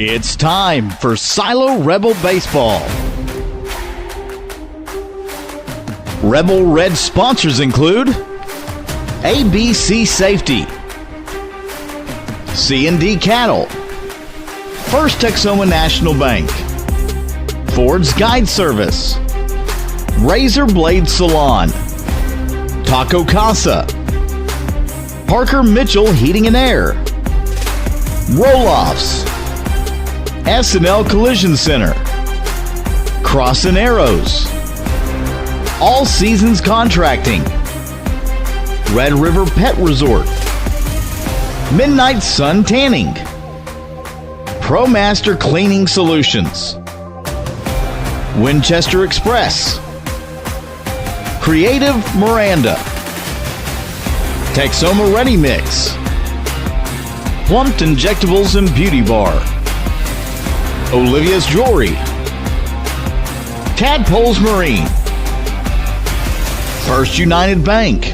It's time for Silo Rebel Baseball. Rebel Red sponsors include ABC Safety, C&D Cattle, First Texoma National Bank, Ford's Guide Service, Razor Blade Salon, Taco Casa, Parker Mitchell Heating and Air, Roll-Offs, S&L Collision Center, Cross and Arrows, All Seasons Contracting, Red River Pet Resort, Midnight Sun Tanning, ProMaster Cleaning Solutions, Winchester Express, Creative Miranda, Texoma Ready Mix, Plumped Injectables and Beauty Bar, Olivia's Jewelry, Tadpoles Marine, First United Bank,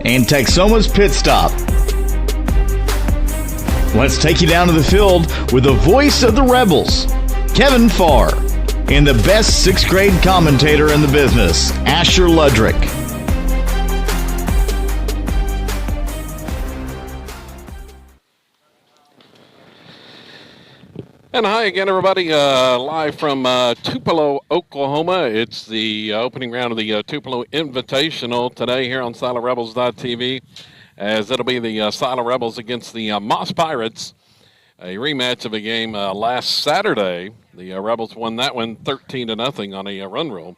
and Texoma's Pit Stop. Let's take you down to the field with the voice of the Rebels, Kevin Farr, and the best sixth grade commentator in the business, Asher Ludrick. And hi again, everybody. Live from Tupelo, Oklahoma. It's the opening round of the Tupelo Invitational today here on SiloRebels.tv, as it'll be the Silo Rebels against the Moss Pirates, a rematch of a game last Saturday. The Rebels won that one 13-0 on a run roll.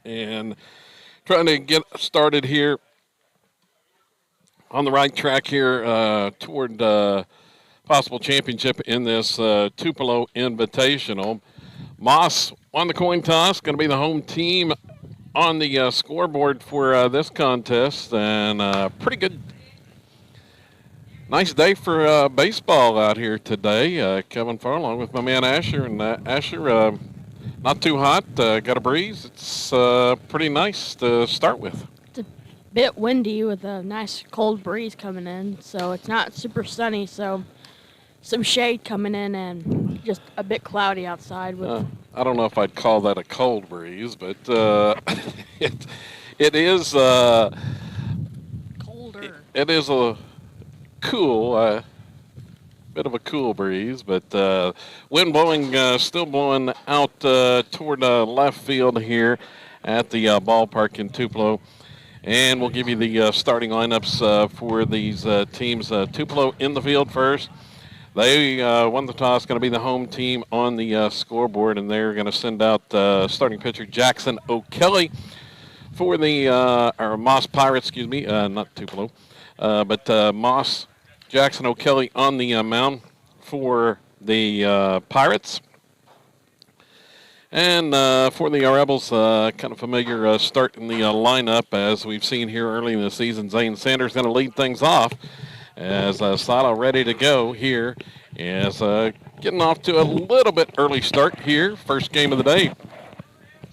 And trying to get started here on the right track here toward possible championship in this Tupelo Invitational. Moss won the coin toss, going to be the home team on the scoreboard for this contest, and pretty good, nice day for baseball out here today. Kevin Farr along with my man Asher, and Asher, not too hot, got a breeze. It's pretty nice to start with. It's a bit windy with a nice cold breeze coming in, so it's not super sunny, so some shade coming in and just a bit cloudy outside. With I don't know if I'd call that a cold breeze, but it is colder. It is a cool, bit of a cool breeze, but wind blowing, still blowing out toward left field here at the ballpark in Tupelo. And we'll give you the starting lineups for these teams. Tupelo in the field first. They won the toss, going to be the home team on the scoreboard, and they're going to send out starting pitcher Jackson O'Kelly for the or Moss Pirates, excuse me, not Tupelo, but Moss, Jackson O'Kelly on the mound for the Pirates. And for the Rebels, kind of familiar start in the lineup as we've seen here early in the season. Zane Sanders going to lead things off, as Silo ready to go here, is getting off to a little bit early start here. First game of the day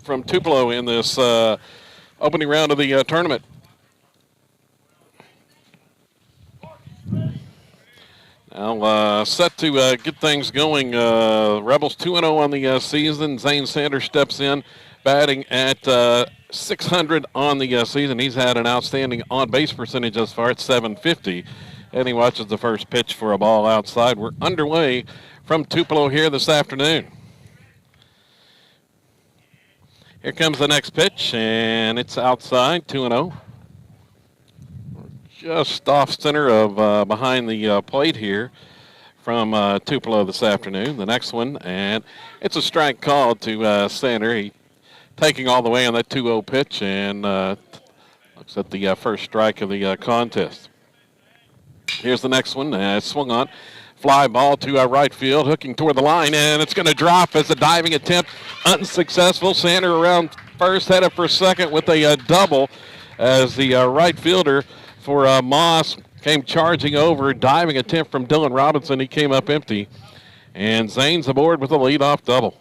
from Tupelo in this opening round of the tournament. Now set to get things going. Rebels 2-0 on the season. Zane Sanders steps in, batting at .600 on the season. He's had an outstanding on-base percentage thus far at .750. And he watches the first pitch for a ball outside. We're underway from Tupelo here this afternoon. Here comes the next pitch, and it's outside, 2-0. Just off center of behind the plate here from Tupelo this afternoon. The next one, and it's a strike call to Sander. He taking all the way on that 2-0 pitch, and looks at the first strike of the contest. Here's the next one, swung on. Fly ball to right field, hooking toward the line, and it's going to drop as a diving attempt. Unsuccessful. Sander around first, headed for second with a double as the right fielder for Moss came charging over. Diving attempt from Dylan Robinson. He came up empty. And Zane's aboard with a leadoff double.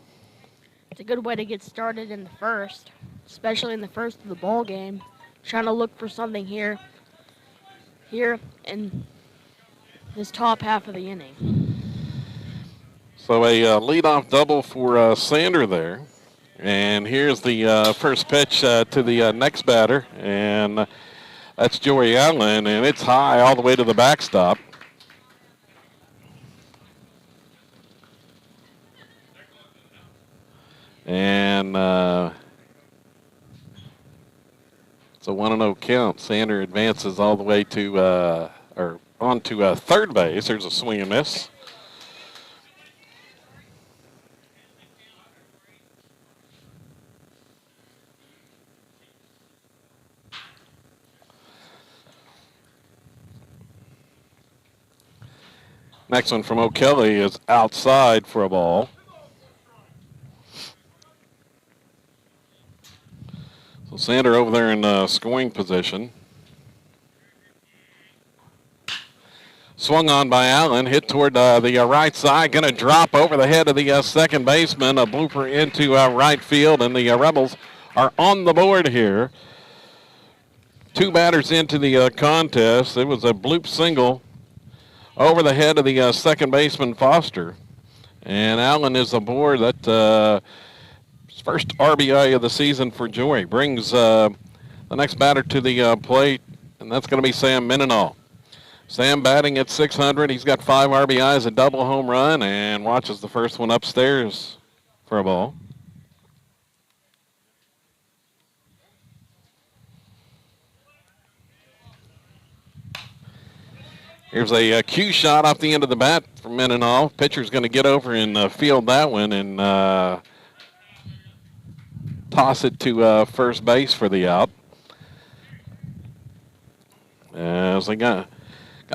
It's a good way to get started in the first, especially in the first of the ball game. Trying to look for something here in this top half of the inning. So a leadoff double for Sander there. And here's the first pitch to the next batter, and that's Joey Allen, and it's high all the way to the backstop. And it's a 1-0 count. Sander advances all the way to or onto third base. There's a swing and miss. Next one from O'Kelly is outside for a ball. So Sander over there in scoring position. Swung on by Allen, hit toward the right side, going to drop over the head of the second baseman, a blooper into right field, and the Rebels are on the board here. Two batters into the contest. It was a bloop single over the head of the second baseman, Foster. And Allen is aboard. That his first RBI of the season for Joey. Brings the next batter to the plate, and that's going to be Sam Mendenhall. Sam batting at .600. He's got 5 RBIs, a double home run, and watches the first one upstairs for a ball. Here's a cue shot off the end of the bat from Mendenhall. Pitcher's going to get over and field that one and toss it to first base for the out. As they got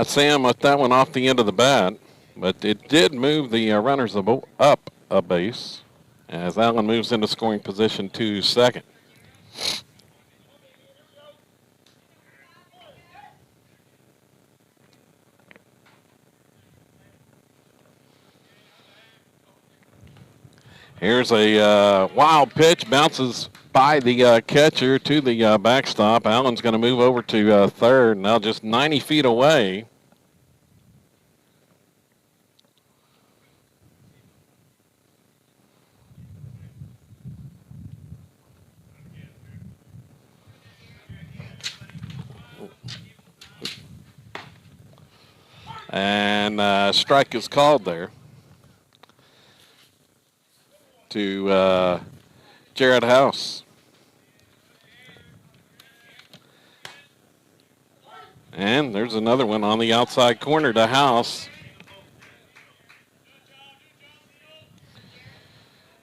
Sam with that one off the end of the bat, but it did move the runners up a base as Allen moves into scoring position to second. Here's a wild pitch, bounces by the catcher to the backstop. Allen's going to move over to third, now just 90 feet away. And strike is called there to Jared House. And there's another one on the outside corner to House.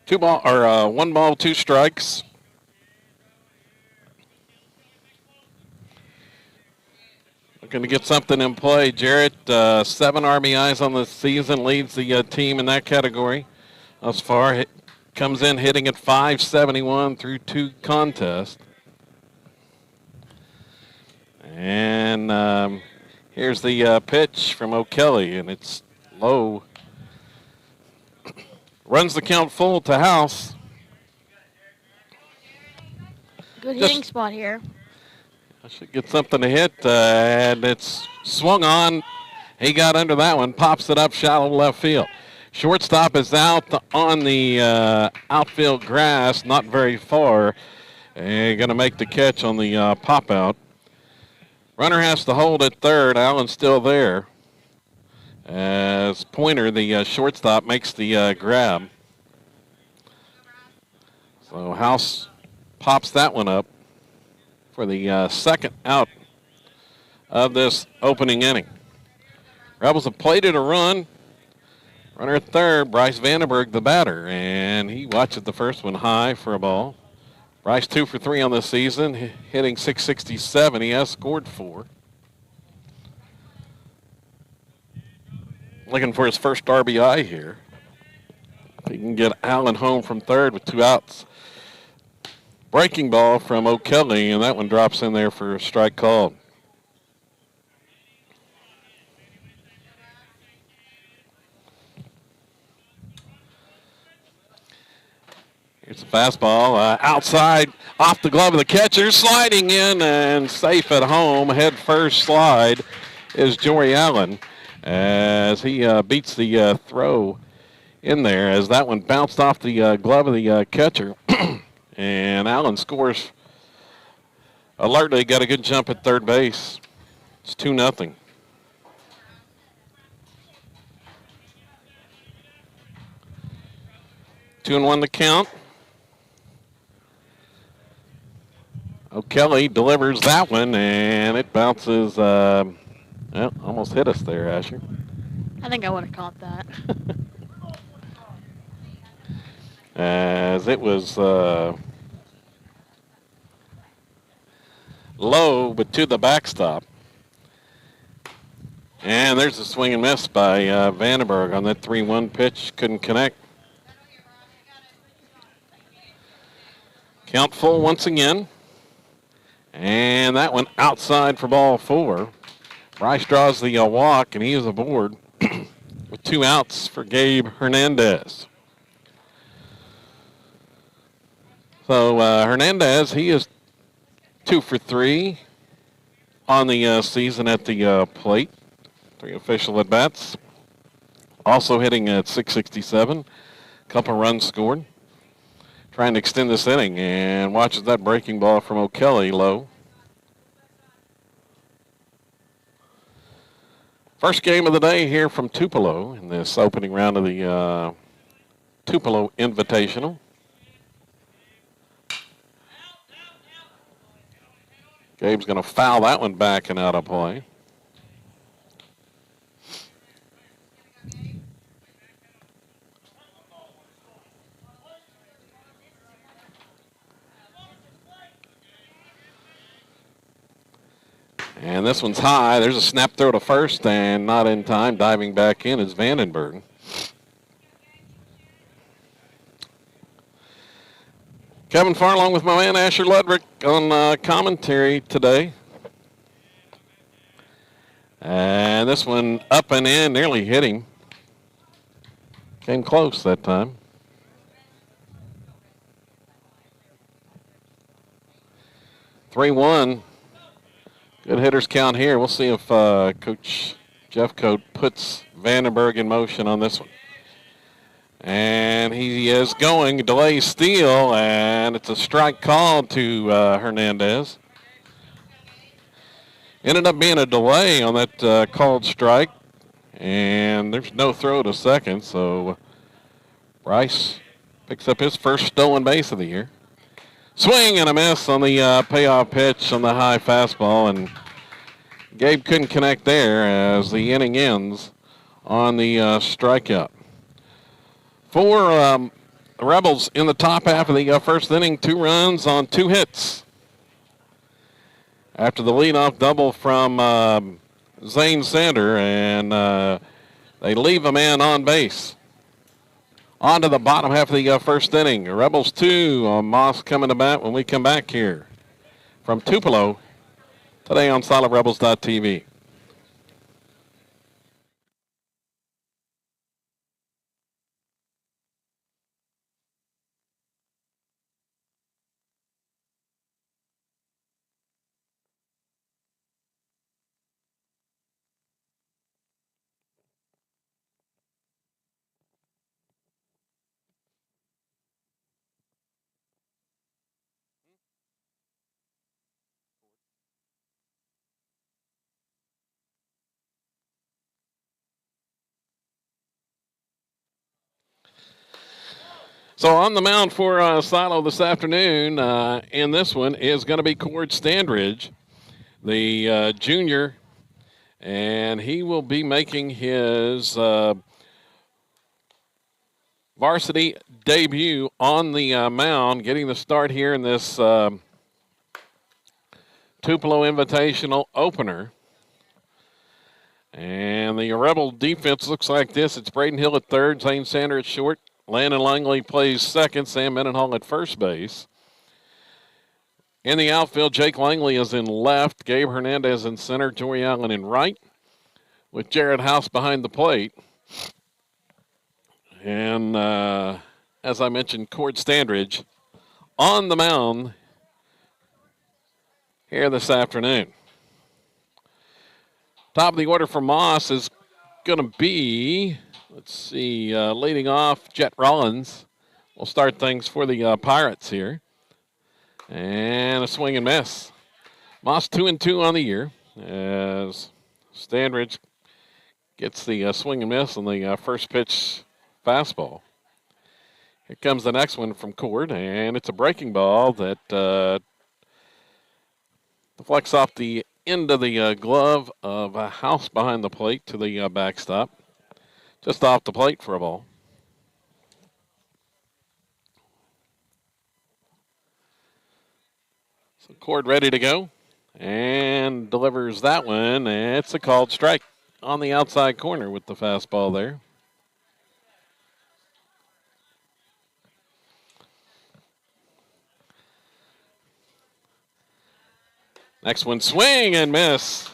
1 ball, 2 strikes. Looking to get something in play. Jarrett, 7 RBIs on the season, leads the team in that category thus far. Comes in hitting at .571 through 2 contests. And here's the pitch from O'Kelly, and it's low. Runs the count full to House. Good hitting spot here. I should get something to hit, and it's swung on. He got under that one, pops it up shallow left field. Shortstop is out on the outfield grass, not very far. And going to make the catch on the pop out. Runner has to hold at third. Allen's still there. As Pointer, the shortstop, makes the grab. So House pops that one up for the second out of this opening inning. Rebels have plated a run. Runner at third, Bryce Vandenberg, the batter, and he watches the first one high for a ball. Bryce 2 for 3 on the season, hitting .667. He has scored 4. Looking for his first RBI here. He can get Allen home from third with 2 outs. Breaking ball from O'Kelly, and that one drops in there for a strike called. Here's a fastball outside off the glove of the catcher, sliding in and safe at home. Head first slide is Joey Allen as he beats the throw in there as that one bounced off the glove of the catcher. And Allen scores. Alertly got a good jump at third base. It's 2-0. Two and 1 the count. O'Kelly delivers that one, and it bounces. Well, almost hit us there, Asher. I think I would have caught that. As it was low, but to the backstop. And there's a swing and miss by Vandenberg on that 3-1 pitch. Couldn't connect. Count full once again. And that one outside for ball 4. Bryce draws the walk, and he is aboard with 2 outs for Gabe Hernandez. So Hernandez, he is 2 for 3 on the season at the plate. 3 official at-bats. Also hitting at .667. Couple runs scored. Trying to extend this inning, and watches that breaking ball from O'Kelly low. First game of the day here from Tupelo in this opening round of the Tupelo Invitational. Gabe's going to foul that one back and out of play. And this one's high. There's a snap throw to first, and not in time. Diving back in is Vandenberg. Kevin Farr along with my man Asher Ludwig on commentary today. And this one up and in, nearly hit him. Came close that time. (3-1). Good hitters count here. We'll see if Coach Jeffcoat puts Vandenberg in motion on this one. And he is going, delay steal, and it's a strike called to Hernandez. Ended up being a delay on that called strike, and there's no throw to second, so Bryce picks up his first stolen base of the year. Swing and a miss on the payoff pitch on the high fastball, and Gabe couldn't connect there as the inning ends on the strikeout. For Rebels in the top half of the first inning, 2 runs on 2 hits. After the leadoff double from Zane Sander, and they leave a man on base. On to the bottom half of the first inning. Rebels 2, Moss coming to bat when we come back here from Tupelo today on SolidRebels.tv. So on the mound for Silo this afternoon, in this one, is going to be Cord Standridge, the junior, and he will be making his varsity debut on the mound, getting the start here in this Tupelo Invitational opener. And the Rebel defense looks like this. It's Braden Hill at third, Zane Sander at short. Landon Langley plays second, Sam Mendenhall at first base. In the outfield, Jake Langley is in left, Gabe Hernandez in center, Joey Allen in right, with Jared House behind the plate. And as I mentioned, Cord Standridge on the mound here this afternoon. Top of the order for Moss is going to be Let's see, leading off, Jet Rollins will start things for the Pirates here. And a swing and miss. Moss 2-2 on the year as Standridge gets the swing and miss on the first pitch fastball. Here comes the next one from Cord, and it's a breaking ball that deflects off the end of the glove of a House behind the plate to the backstop. Just off the plate for a ball. So Cord ready to go and delivers that one. It's a called strike on the outside corner with the fastball there. Next one, swing and miss.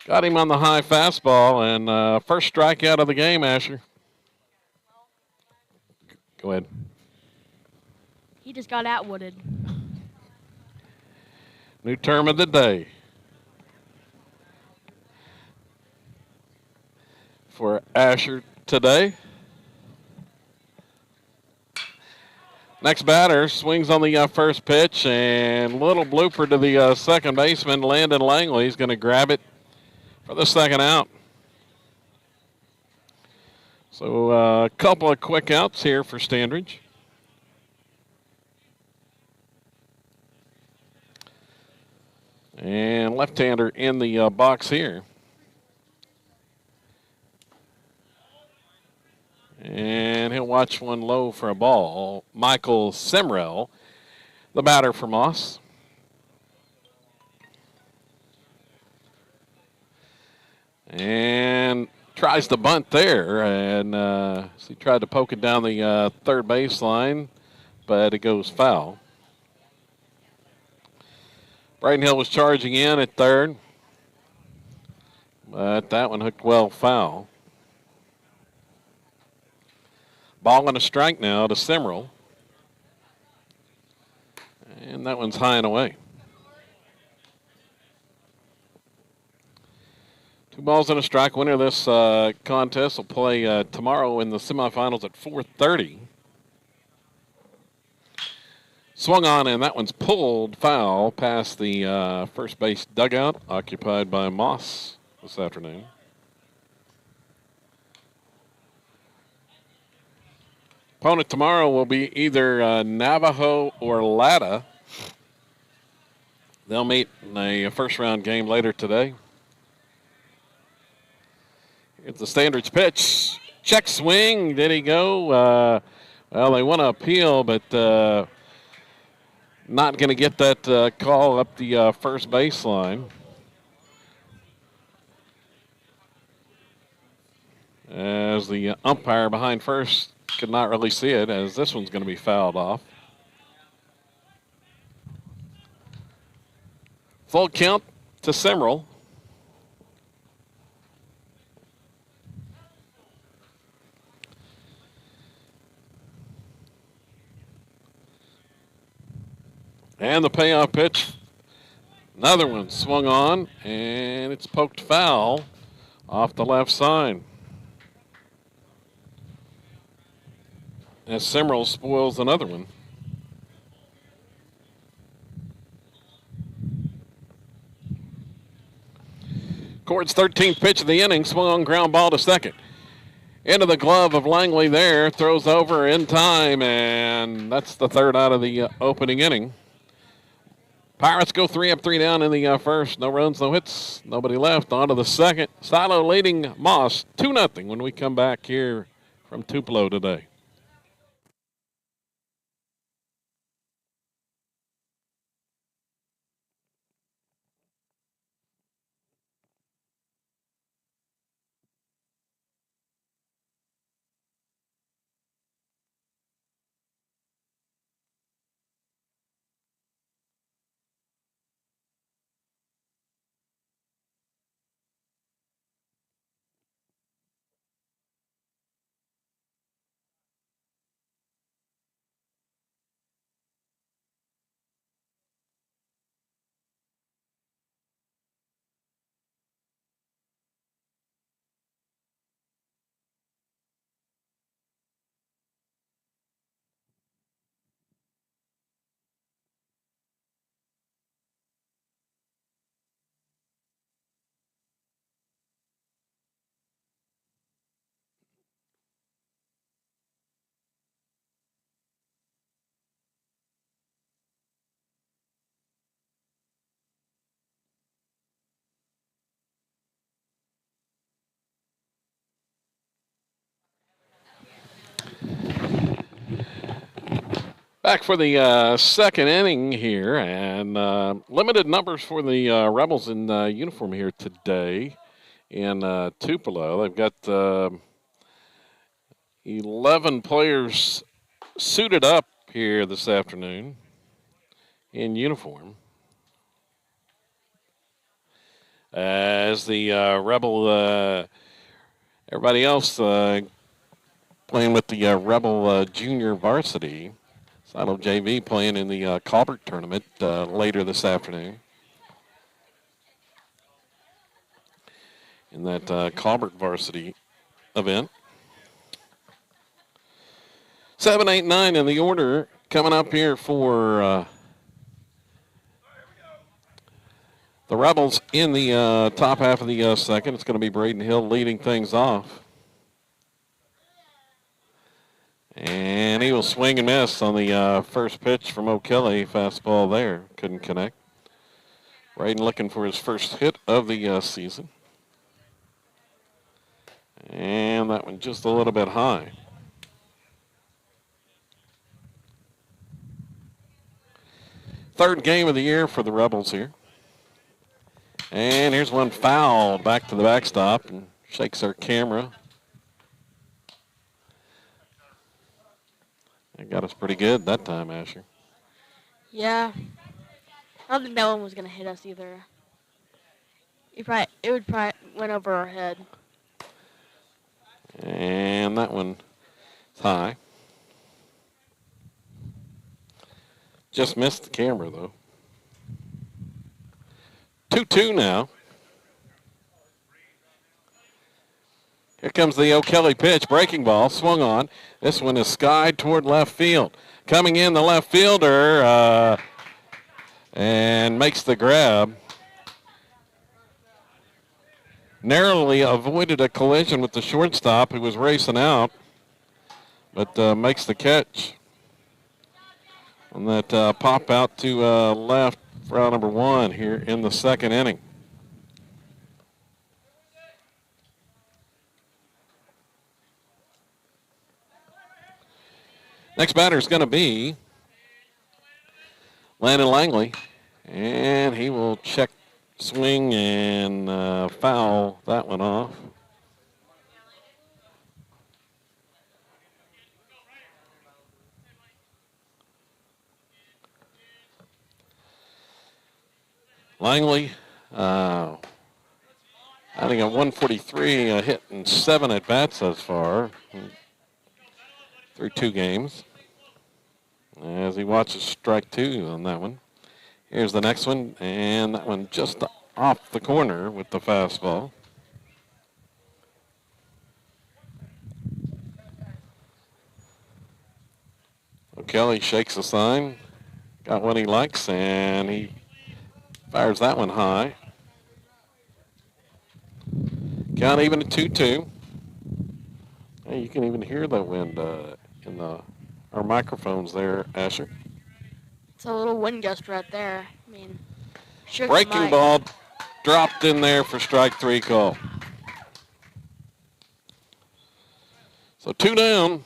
Got him on the high fastball, and first strikeout of the game, Asher. Go ahead. He just got outwooded. New term of the day. For Asher today. Next batter swings on the first pitch, and little blooper to the second baseman, Landon Langley. He's going to grab it for the second out. So a couple of quick outs here for Standridge. And left-hander in the box here. And he'll watch one low for a ball. Michael Simrell, the batter for Moss. And tries to bunt there. And so he tried to poke it down the third baseline, but it goes foul. Brighton Hill was charging in at third, but that one hooked well foul. Ball and a strike now to Simrell. And that one's high and away. 2 balls and a strike. Winner of this contest will play tomorrow in the semifinals at 4:30. Swung on, and that one's pulled foul past the first base dugout occupied by Moss this afternoon. Opponent tomorrow will be either Navajo or Latta. They'll meet in a first-round game later today. Here's the Standridge pitch. Check swing. Did he go? Well, they want to appeal, but not going to get that call up the first baseline. As the umpire behind first could not really see it, as this one's going to be fouled off. Full count to Simrell. And the payoff pitch. Another one swung on, and it's poked foul off the left side. As Simrell spoils another one. Cord's 13th pitch of the inning, swung on ground ball to second. Into the glove of Langley there, throws over in time, and that's the third out of the opening inning. Pirates go 3 up, 3 down in the first. No runs, no hits, nobody left. On to the second. Silo leading Moss 2-0 when we come back here from Tupelo today. Back for the second inning here, and limited numbers for the Rebels in uniform here today in Tupelo. They've got 11 players suited up here this afternoon in uniform. As the Rebel, everybody else playing with the Rebel Junior Varsity. Sidle JV playing in the Colbert tournament later this afternoon. In that Colbert varsity event. 7, 8, 9 in the order coming up here for the Rebels in the top half of the second. It's going to be Braden Hill leading things off. And he will swing and miss on the first pitch from O'Kelly. Fastball there. Couldn't connect. Braden looking for his first hit of the season. And that one just a little bit high. Third game of the year for the Rebels here. And here's one foul back to the backstop and shakes our camera. It got us pretty good that time, Asher. Yeah. I don't think that one was going to hit us either. It would probably went over our head. And that one is high. Just missed the camera, though. 2-2 now. Here comes the O'Kelly pitch. Breaking ball. Swung on. This one is skied toward left field. Coming in the left fielder and makes the grab. Narrowly avoided a collision with the shortstop who was racing out, but makes the catch. And that pop out to left for out number 1 here in the second inning. Next batter is going to be Landon Langley, and he will check, swing, and foul that one off. Langley, I think at 143, a hit and 7 at bats thus far through 2 games. As he watches strike 2 on that one. Here's the next one, and that one just off the corner with the fastball. O'Kelly shakes the sign, got what he likes, and he fires that one high. Count even at 2-2. Hey, you can even hear the wind in our microphones there, Asher. It's a little wind gust right there. I mean, shook the Breaking mic. ball dropped in there for strike 3 call. So 2 down.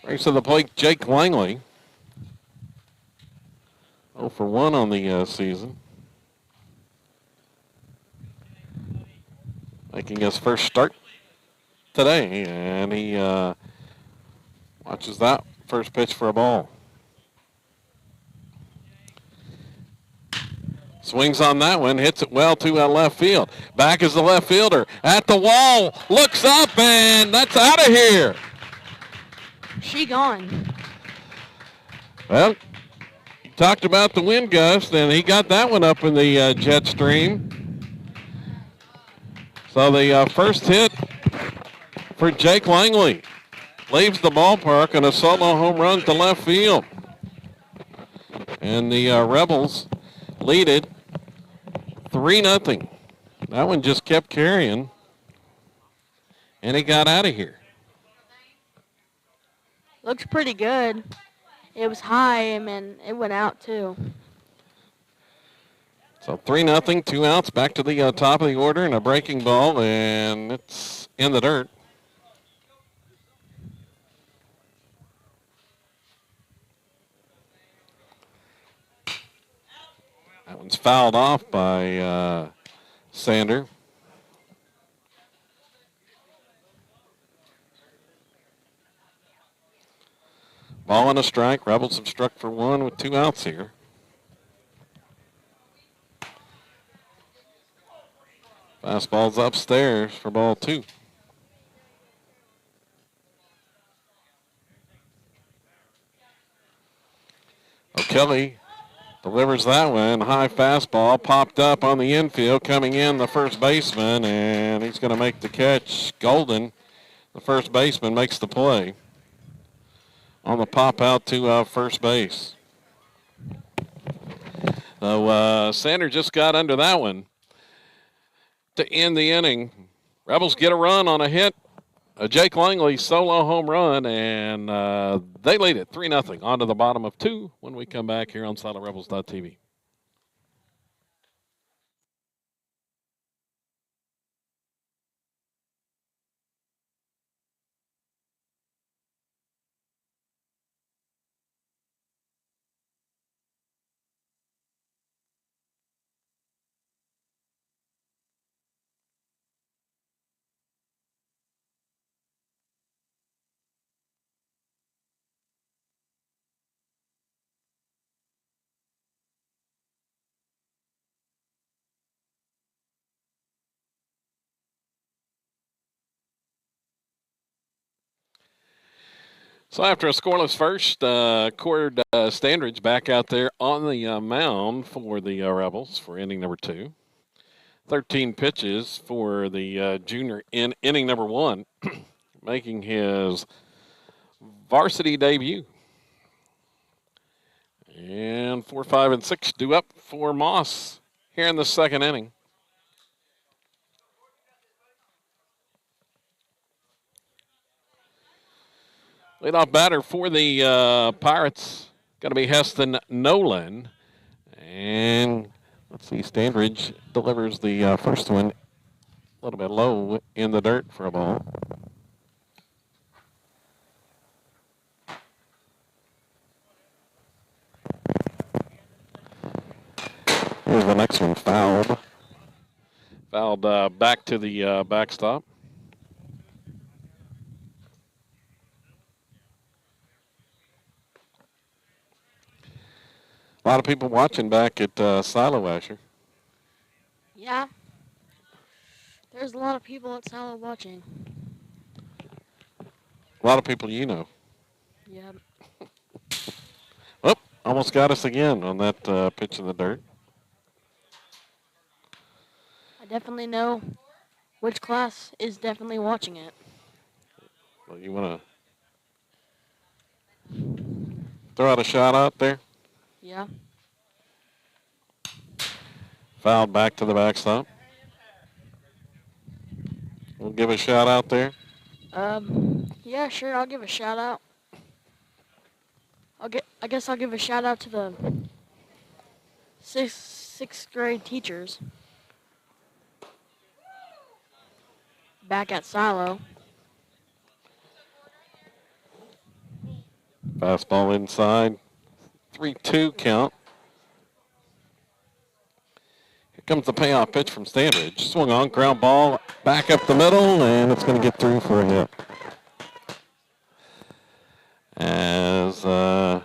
Brings to the plate Jake Langley. 0 for 1 on the season. Making his first start today, and he watches that first pitch for a ball. Swings on that one, hits it well to left field. Back is the left fielder at the wall, looks up, and that's out of here. She gone. Well, you talked about the wind gust, and he got that one up in the jet stream. So the first hit for Jake Langley leaves the ballpark on a solo home run to left field. And the Rebels lead it 3-0. That one just kept carrying, and he got out of here. Looks pretty good. It was high, and it went out too. So 3-0, 2 outs, back to the top of the order, and a breaking ball, and it's in the dirt. one's fouled off by Sander. Ball and a strike. Rebels have struck for one with 2 outs here. Fastball's upstairs for ball 2. O'Kelly delivers that one. High fastball popped up on the infield. Coming in, the first baseman, and he's going to make the catch. Golden, the first baseman, makes the play on the pop out to first base. So Sander just got under that one to end the inning. Rebels get a run on a hit, a Jake Langley solo home run, and they lead it 3-0 on to the bottom of 2 when we come back here on SilentRebels.tv. So after a scoreless first, Cord Standridge back out there on the mound for the Rebels for inning number 2. 13 pitches for the junior in inning number 1, making his varsity debut. And 4, 5, and 6 due up for Moss here in the second inning. Leadoff batter for the Pirates going to be Heston Nolan. And let's see, Standridge delivers the first one a little bit low in the dirt for a ball. Here's the next one, fouled. Fouled back to the backstop. A lot of people watching back at Silo, Asher. Yeah. There's a lot of people at Silo watching. A lot of people you know. Yeah. Oh, almost got us again on that pitch in the dirt. I definitely know which class is definitely watching it. Well, you want to throw out a shot out there? Yeah. Fouled back to the backstop. We'll give a shout out there. Yeah, sure. I'll give a shout out. I guess I'll give a shout out to the sixth grade teachers back at Silo. Fastball inside. 3-2 count. Here comes the payoff pitch from Standridge. Swung on, ground ball, back up the middle, and it's going to get through for a hit. As that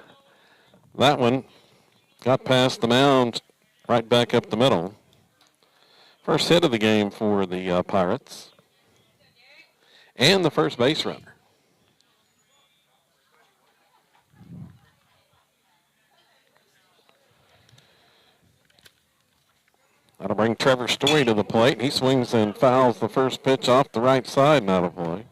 one got past the mound, right back up the middle. First hit of the game for the Pirates. And the first base runner. That'll bring Trevor Story to the plate. He swings and fouls the first pitch off the right side and out of play.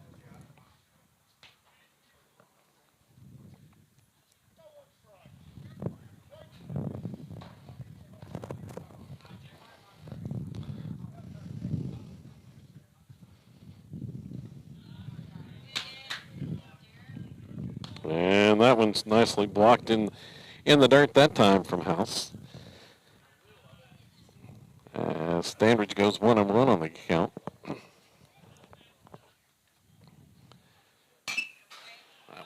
And that one's nicely blocked in the dirt that time from House. Standridge goes 1-1 on the count. That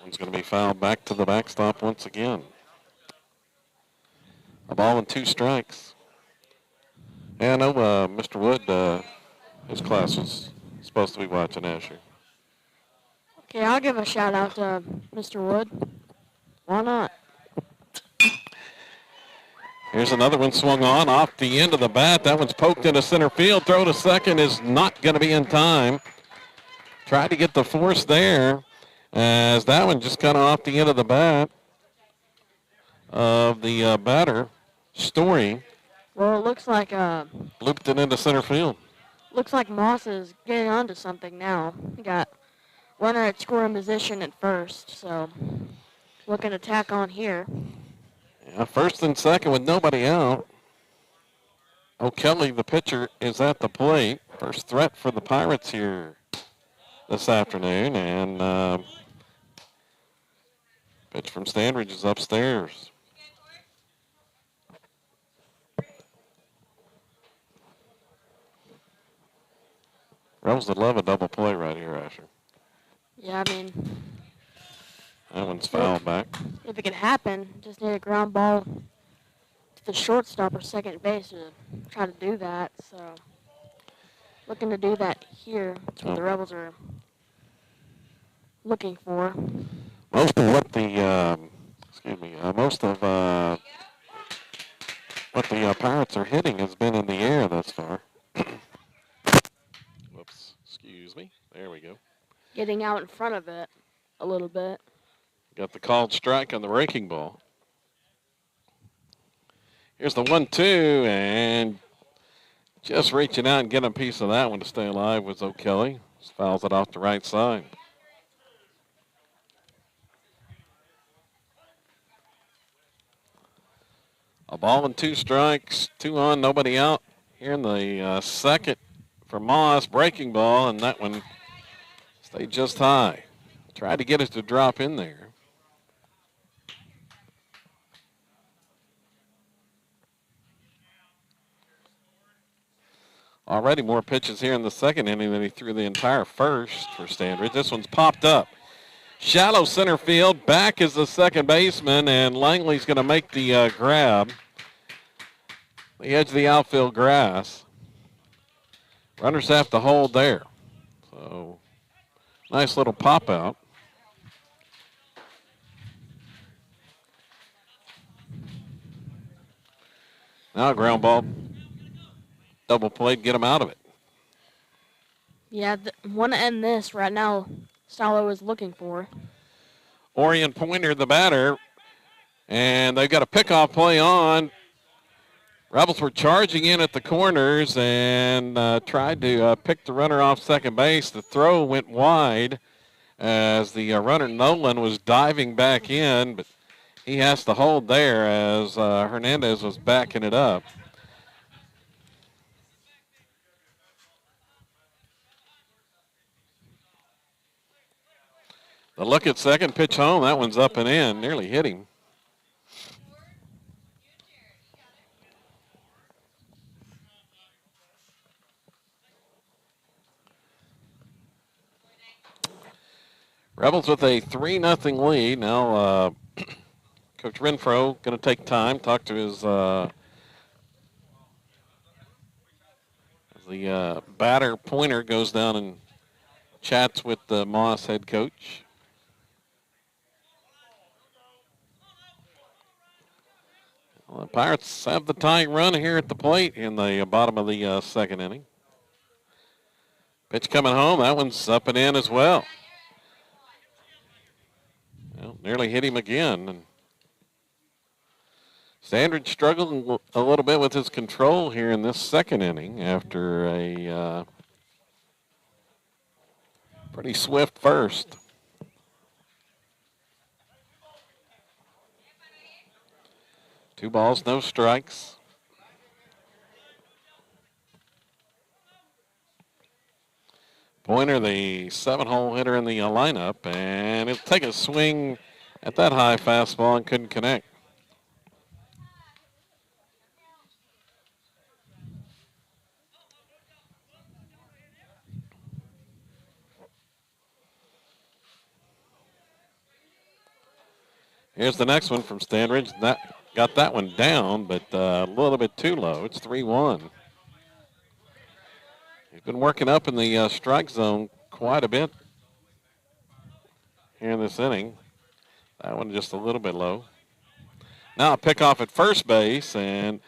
one's going to be fouled back to the backstop once again. A ball and 2 strikes. Yeah, I know Mr. Wood, his class was supposed to be watching Asher. Okay, I'll give a shout out to Mr. Wood. Why not? Here's another one swung on off the end of the bat. That one's poked into center field. Throw to second is not going to be in time. Tried to get the force there as that one just kind of off the end of the bat of the batter, Story. Well, it looks like Looped it into center field. Moss is getting onto something now. He got runner at scoring position at first, so looking to tack on here. Yeah, first and second with nobody out. O'Kelly, the pitcher, is at the plate. First threat for the Pirates here this afternoon, and pitch from Standridge is upstairs. Rebels would love a double play right here, Asher. Yeah, I mean, That one's fouled back. if it could happen, just need a ground ball to the shortstop or second base to try to do that. So, looking to do that here. That's what the Rebels are looking for. Most of what the what the Pirates are hitting has been in the air thus far. Whoops, excuse me. There we go. Getting out in front of it a little bit. Got the called strike on the breaking ball. Here's the 1-2, and just reaching out and getting a piece of that one to stay alive was O'Kelly. Just fouls it off the right side. A ball and 2 strikes, 2 on, nobody out. Here in the second for Moss, breaking ball, and that one stayed just high. Tried to get it to drop in there. Already more pitches here in the second inning than he threw the entire first for Standridge. This one's popped up. Shallow center field. Back is the second baseman, and Langley's going to make the grab. The edge of the outfield grass. Runners have to hold there. So, nice little pop out. Now a ground ball. Double play, get him out of it. Yeah, want to end this right now. Salo is looking for. Orion Pointer, the batter, and they've got a pickoff play on. Rebels were charging in at the corners and tried to pick the runner off second base. The throw went wide as the runner Nolan was diving back in, but he has to hold there as Hernandez was backing it up. The look at second, pitch home. That one's up and in. Nearly hit him. Rebels with a 3-0 lead. Now, Coach Renfro going to take time, talk to his the batter Pointer goes down and chats with the Moss head coach. Well, the Pirates have the tying run here at the plate in the bottom of the second inning. Pitch coming home. That one's up and in as well. Well, nearly hit him again. And Standridge struggled a little bit with his control here in this second inning after a pretty swift first. Two balls, no strikes. Pointer, the 7-hole hitter in the lineup, and it'll take a swing at that high fastball and couldn't connect. Here's the next one from Standridge. That got that one down, but a little bit too low. It's 3-1. He's been working up in the strike zone quite a bit here in this inning. That one just a little bit low. Now a pickoff at first base, and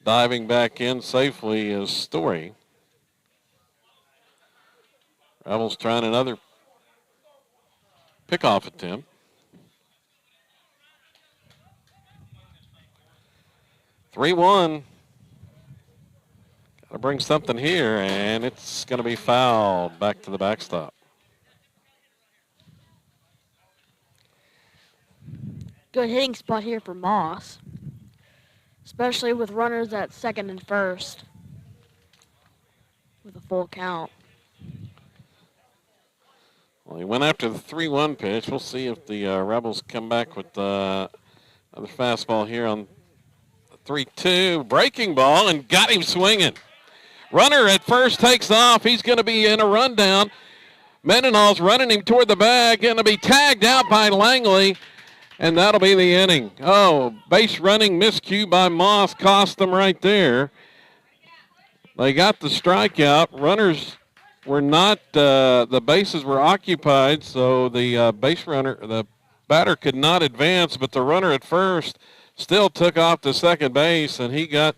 diving back in safely is Story. Rebels trying another pickoff attempt. 3-1. Got to bring something here, and it's going to be fouled back to the backstop. Good hitting spot here for Moss, especially with runners at second and first with a full count. Well, he went after the 3-1 pitch. We'll see if the Rebels come back with another fastball here on the 3-2. Breaking ball, and got him swinging. Runner at first takes off. He's going to be in a rundown. Mendenhall's running him toward the bag. Going to be tagged out by Langley, and that'll be the inning. Oh, base running miscue by Moss cost them right there. They got the strikeout. Runners were not, the bases were occupied, so the the batter could not advance, but the runner at first still took off to second base, and he got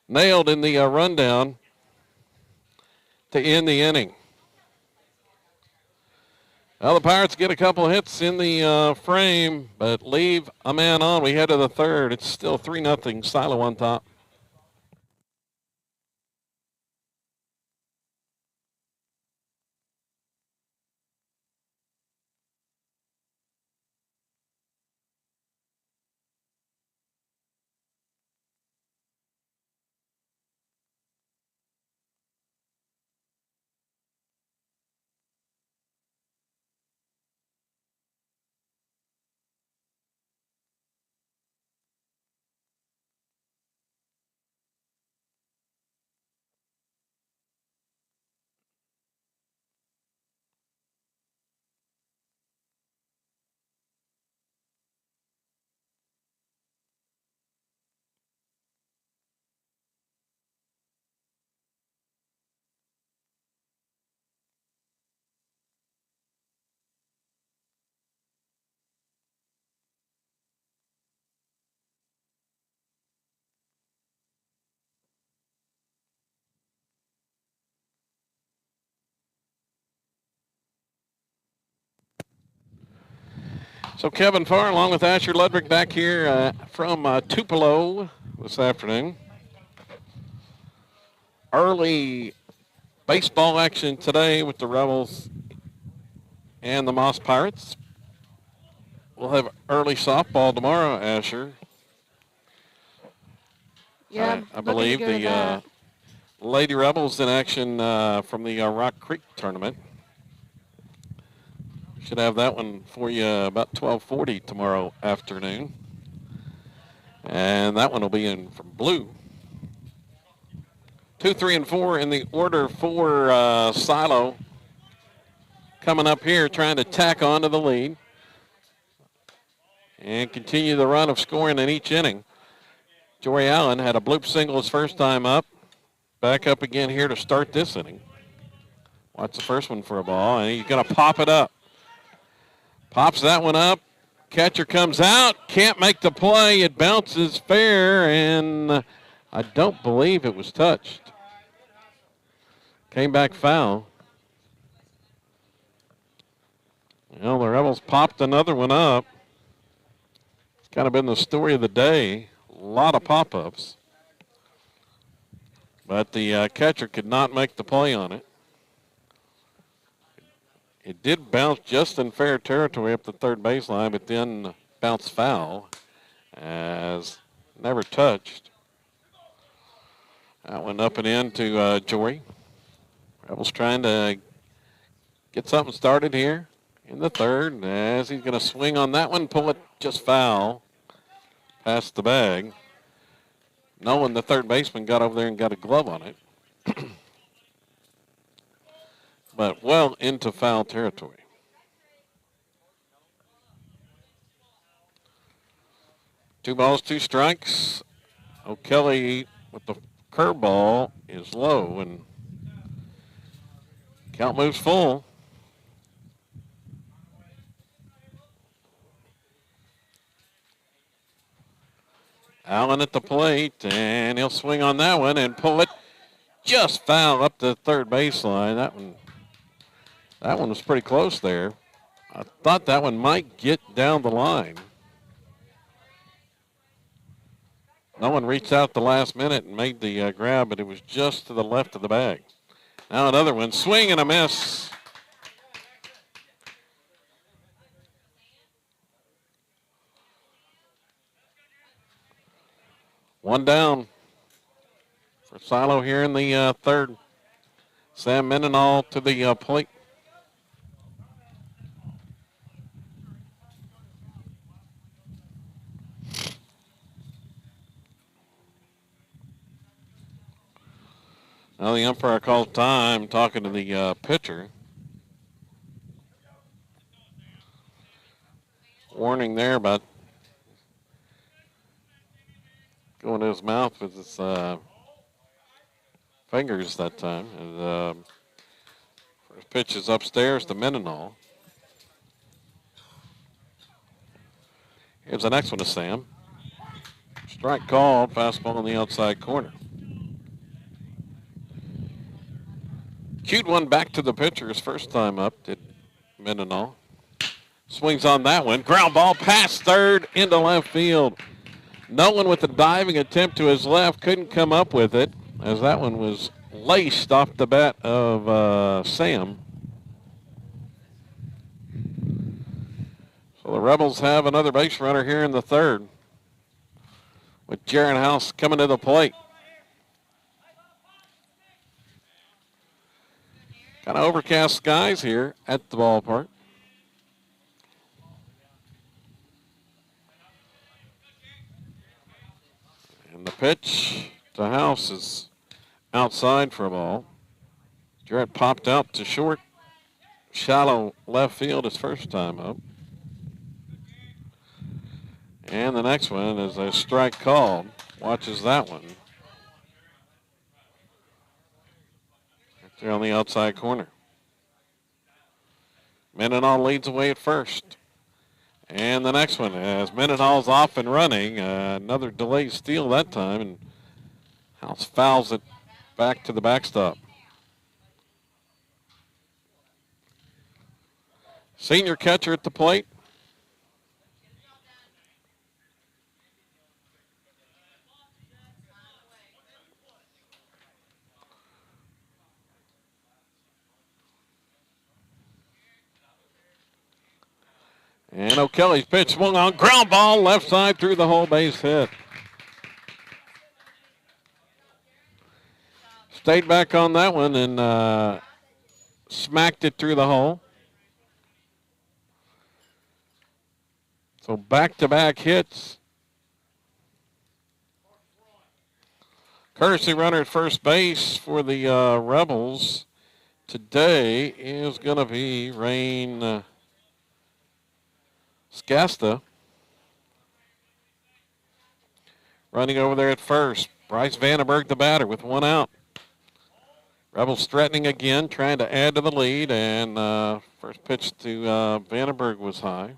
nailed in the rundown to end the inning. Well, the Pirates get a couple hits in the frame, but leave a man on. We head to the third. It's still 3-0, Silo on top. So Kevin Farr along with Asher Ludwig back here from Tupelo this afternoon. Early baseball action today with the Rebels and the Moss Pirates. We'll have early softball tomorrow, Asher. Yeah, I believe the Lady Rebels in action from the Rock Creek tournament. Should have that one for you about 12:40 tomorrow afternoon. And that one will be in from blue. 2, 3, and 4 in the order for Silo. Coming up here trying to tack on to the lead. And continue the run of scoring in each inning. Jory Allen had a bloop single his first time up. Back up again here to start this inning. Watch the first one for a ball, and he's going to pop it up. Pops that one up. Catcher comes out. Can't make the play. It bounces fair, and I don't believe it was touched. Came back foul. Well, the Rebels popped another one up. It's kind of been the story of the day. A lot of pop-ups. But the catcher could not make the play on it. It did bounce just in fair territory up the third baseline, but then bounced foul as never touched. That went up and in to Jory. Rebels trying to get something started here in the third as he's going to swing on that one, pull it just foul past the bag. Knowing the third baseman got over there and got a glove on it. But well into foul territory. Two balls, two strikes. O'Kelly with the curveball is low, and Count moves full. Allen at the plate, and he'll swing on that one and pull it just foul up the third baseline. That one was pretty close there. I thought that one might get down the line. No one reached out the last minute and made the grab, but it was just to the left of the bag. Now another one, swing and a miss. One down for Silo here in the third. Sam Mendenhall to the plate. Now the umpire calls time, talking to the pitcher. Warning there about going to his mouth with his fingers that time. And first pitch is upstairs to Mendenhall. Here's the next one to Sam. Strike called, fastball on the outside corner. Cued one back to the pitcher his first time up, did Mendenhall. Swings on that one. Ground ball past third into left field. No one with a diving attempt to his left couldn't come up with it, as that one was laced off the bat of Sam. So the Rebels have another base runner here in the third, with Jaron House coming to the plate. Kind of overcast skies here at the ballpark. And the pitch to House is outside for a ball. Jarrett popped out to short. Shallow left field his first time up. And the next one is a strike called. Watches that one. There on the outside corner. Mendenhall leads away at first. And the next one, as Mendenhall's off and running, another delayed steal that time, and House fouls it back to the backstop. Senior catcher at the plate. And O'Kelly's pitch swung on, ground ball, left side through the hole, base hit. Stayed back on that one and smacked it through the hole. So back-to-back hits. Courtesy runner at first base for the Rebels today is going to be Rain Scasta. Running over there at first. Bryce Vandenberg, the batter, with one out. Rebels threatening again, trying to add to the lead, and first pitch to Vandenberg was high.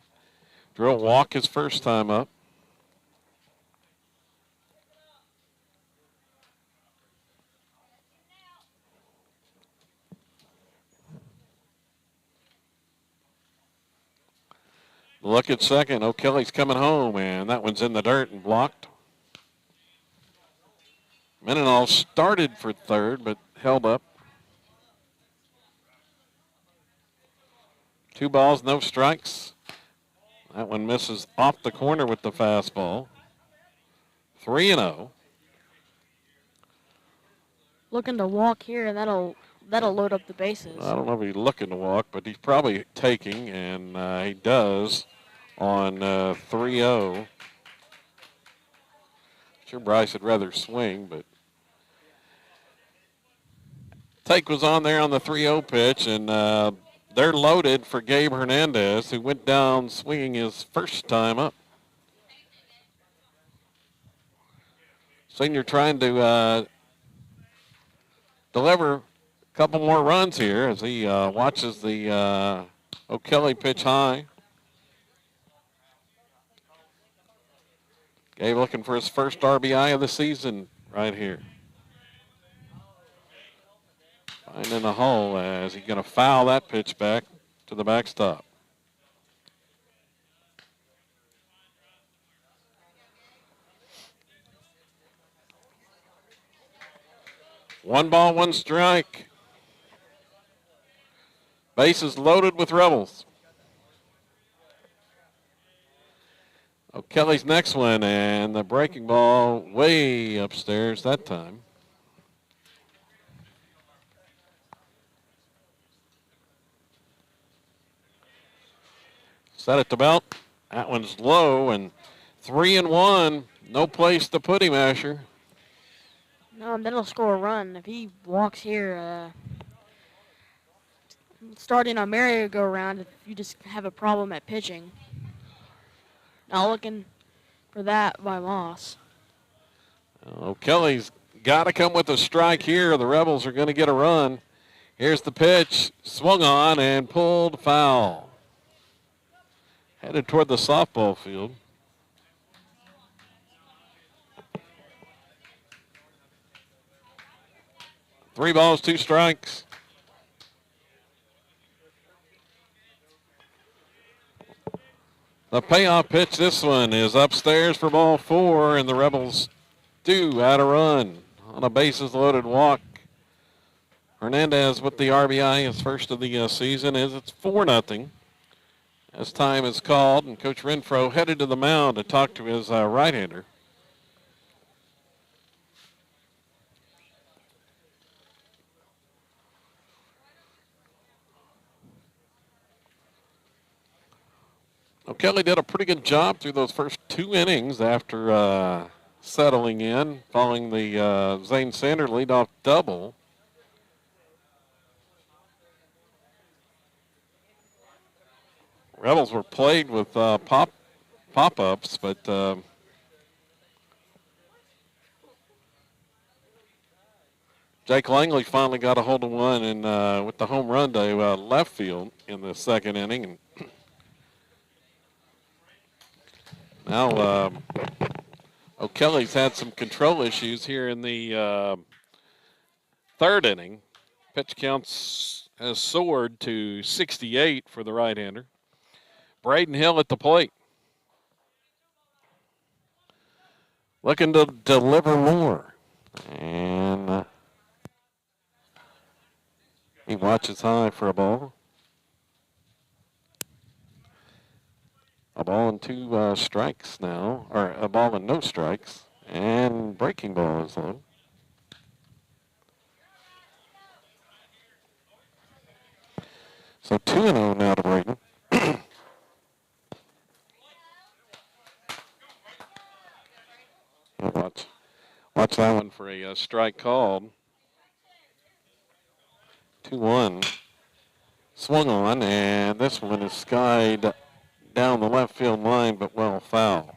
Drew a walk his first time up. Look at second. O'Kelly's coming home, and that one's in the dirt and blocked. Mendenhall started for third, but held up. 2 balls, no strikes. That one misses off the corner with the fastball. 3-0. Looking to walk here, that'll load up the bases. I don't know if he's looking to walk, but he's probably taking, and he does on 3-0. Sure Bryce would rather swing, but take was on there on the 3-0 pitch, and they're loaded for Gabe Hernandez, who went down swinging his first time up. Senior trying to deliver couple more runs here as he watches the O'Kelly pitch high. Gabe looking for his first RBI of the season right here. Finding a hole as he's going to foul that pitch back to the backstop. One ball, one strike. Bases loaded with Rebels. O'Kelly's next one, and the breaking ball way upstairs that time. Set it to belt. That one's low, and 3-1. No place to put him, Asher. No, that'll score a run. If he walks here, starting a merry-go-round, if you just have a problem at pitching. Not looking for that by Moss. O'Kelly's got to come with a strike here. The Rebels are going to get a run. Here's the pitch. Swung on and pulled foul. Headed toward the softball field. Three balls, two strikes. The payoff pitch, this one, is upstairs for ball four, and the Rebels do add a run on a bases-loaded walk. Hernandez with the RBI, his first of the season, as it's 4-0. As time is called, and Coach Renfro headed to the mound to talk to his right-hander. O'Kelly did a pretty good job through those first 2 innings after settling in, following the Zane Sander leadoff double. Rebels were played with pop-ups, but Jake Langley finally got a hold of one and with the home run to left field in the second inning. And now O'Kelly's had some control issues here in the third inning. Pitch counts has soared to 68 for the right-hander. Braden Hill at the plate. Looking to deliver more. And he watches high for a ball. A ball and 2 strikes now, or a ball and no strikes. And breaking ball is low. So 2-0 now to Braden. Watch that one for a strike called. 2-1. Swung on, and this one is skied down the left field line, but well foul.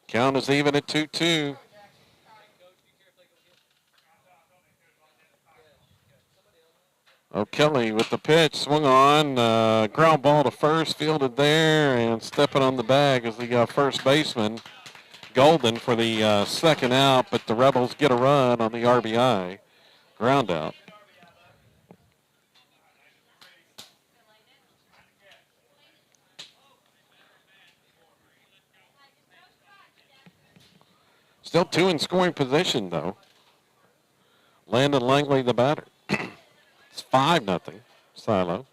Count is even at 2-2. O'Kelly with the pitch, swung on, ground ball to first, fielded there, and stepping on the bag is the first baseman, Golden, for the second out, but the Rebels get a run on the RBI, ground out. Still 2 in scoring position, though. Landon Langley, the batter. It's 5-0, Silo.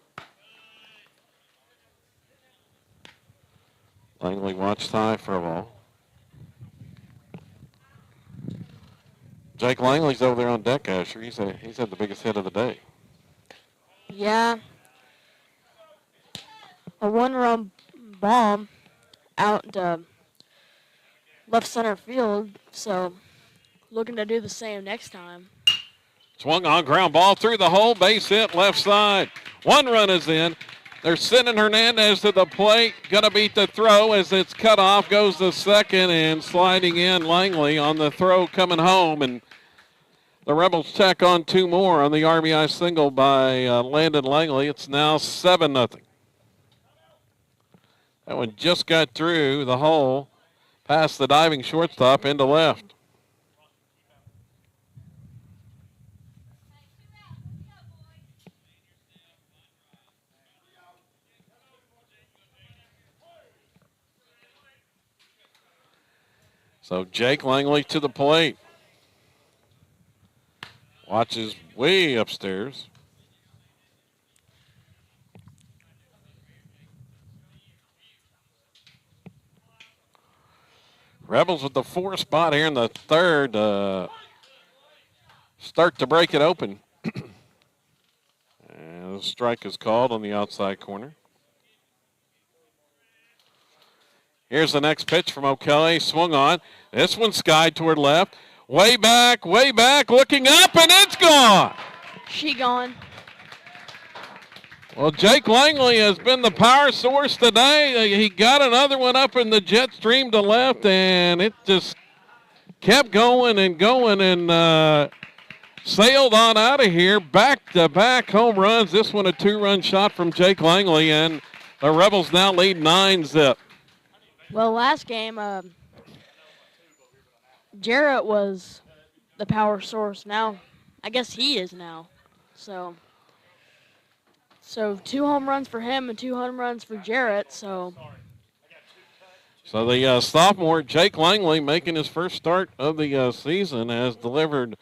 Langley watched high for a ball. Jake Langley's over there on deck, Asher. He's had the biggest hit of the day. Yeah. A 1-run bomb out to left center field, so looking to do the same next time. Swung on, ground ball through the hole, base hit left side. 1 run is in. They're sending Hernandez to the plate. Going to beat the throw as it's cut off. Goes to second and sliding in Langley on the throw coming home. And the Rebels check on 2 more on the RBI single by Landon Langley. It's now 7-0. That one just got through the hole, past the diving shortstop into left. So Jake Langley to the plate. Watches way upstairs. Rebels with the 4 spot here in the third. Start to break it open. And the strike is called on the outside corner. Here's the next pitch from O'Kelly. Swung on. This one skied toward left. Way back, looking up, and it's gone. She gone. Well, Jake Langley has been the power source today. He got another one up in the jet stream to left, and it just kept going and sailed on out of here. Back-to-back home runs. This one a 2-run shot from Jake Langley, and the Rebels now lead 9-0. Well, last game, Jarrett was the power source. Now, I guess he is now. So 2 home runs for him and 2 home runs for Jarrett. So the sophomore, Jake Langley, making his first start of the season, has delivered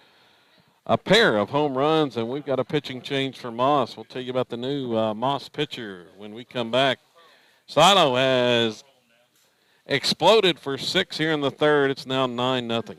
a pair of home runs, and we've got a pitching change for Moss. We'll tell you about the new Moss pitcher when we come back. Sato has exploded for 6 here in the third. It's now 9-0.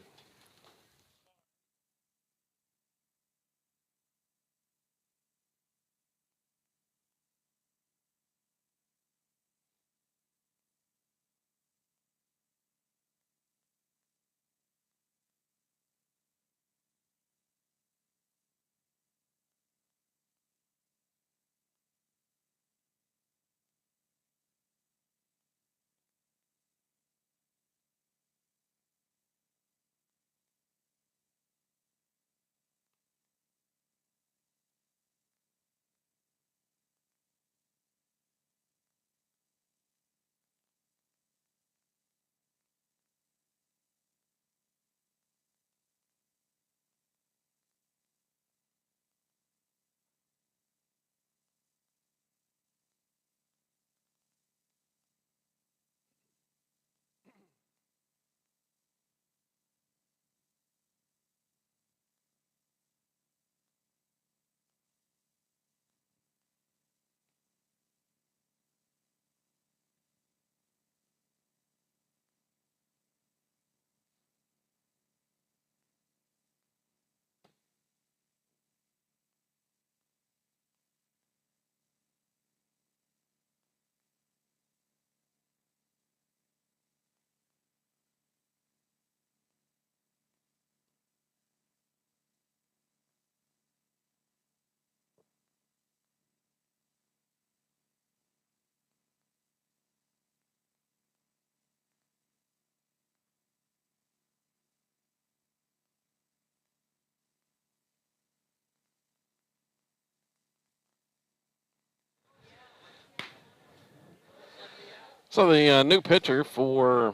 So the new pitcher for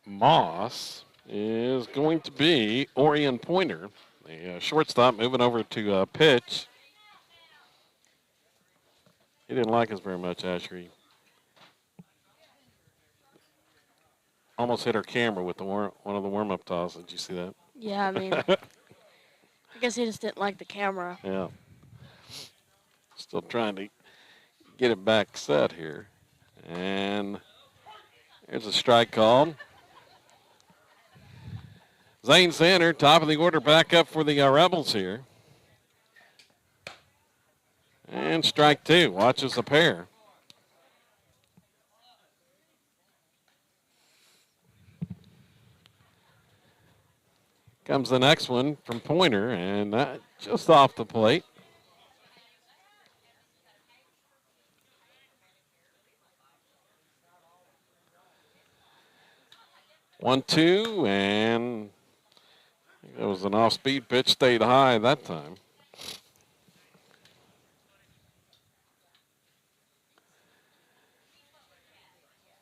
Moss is going to be Orion Pointer, the shortstop, moving over to pitch. He didn't like us very much, Asher. He almost hit our camera with one of the warm-up tosses. Did you see that? yeah, I mean, I guess he just didn't like the camera. Yeah. Still trying to get it back set here. And there's a strike called. Zane Sander, top of the order, back up for the Rebels here. And strike 2, watches the pair. Comes the next one from Pointer, and just off the plate. 1-2, and it was an off-speed pitch, stayed high that time.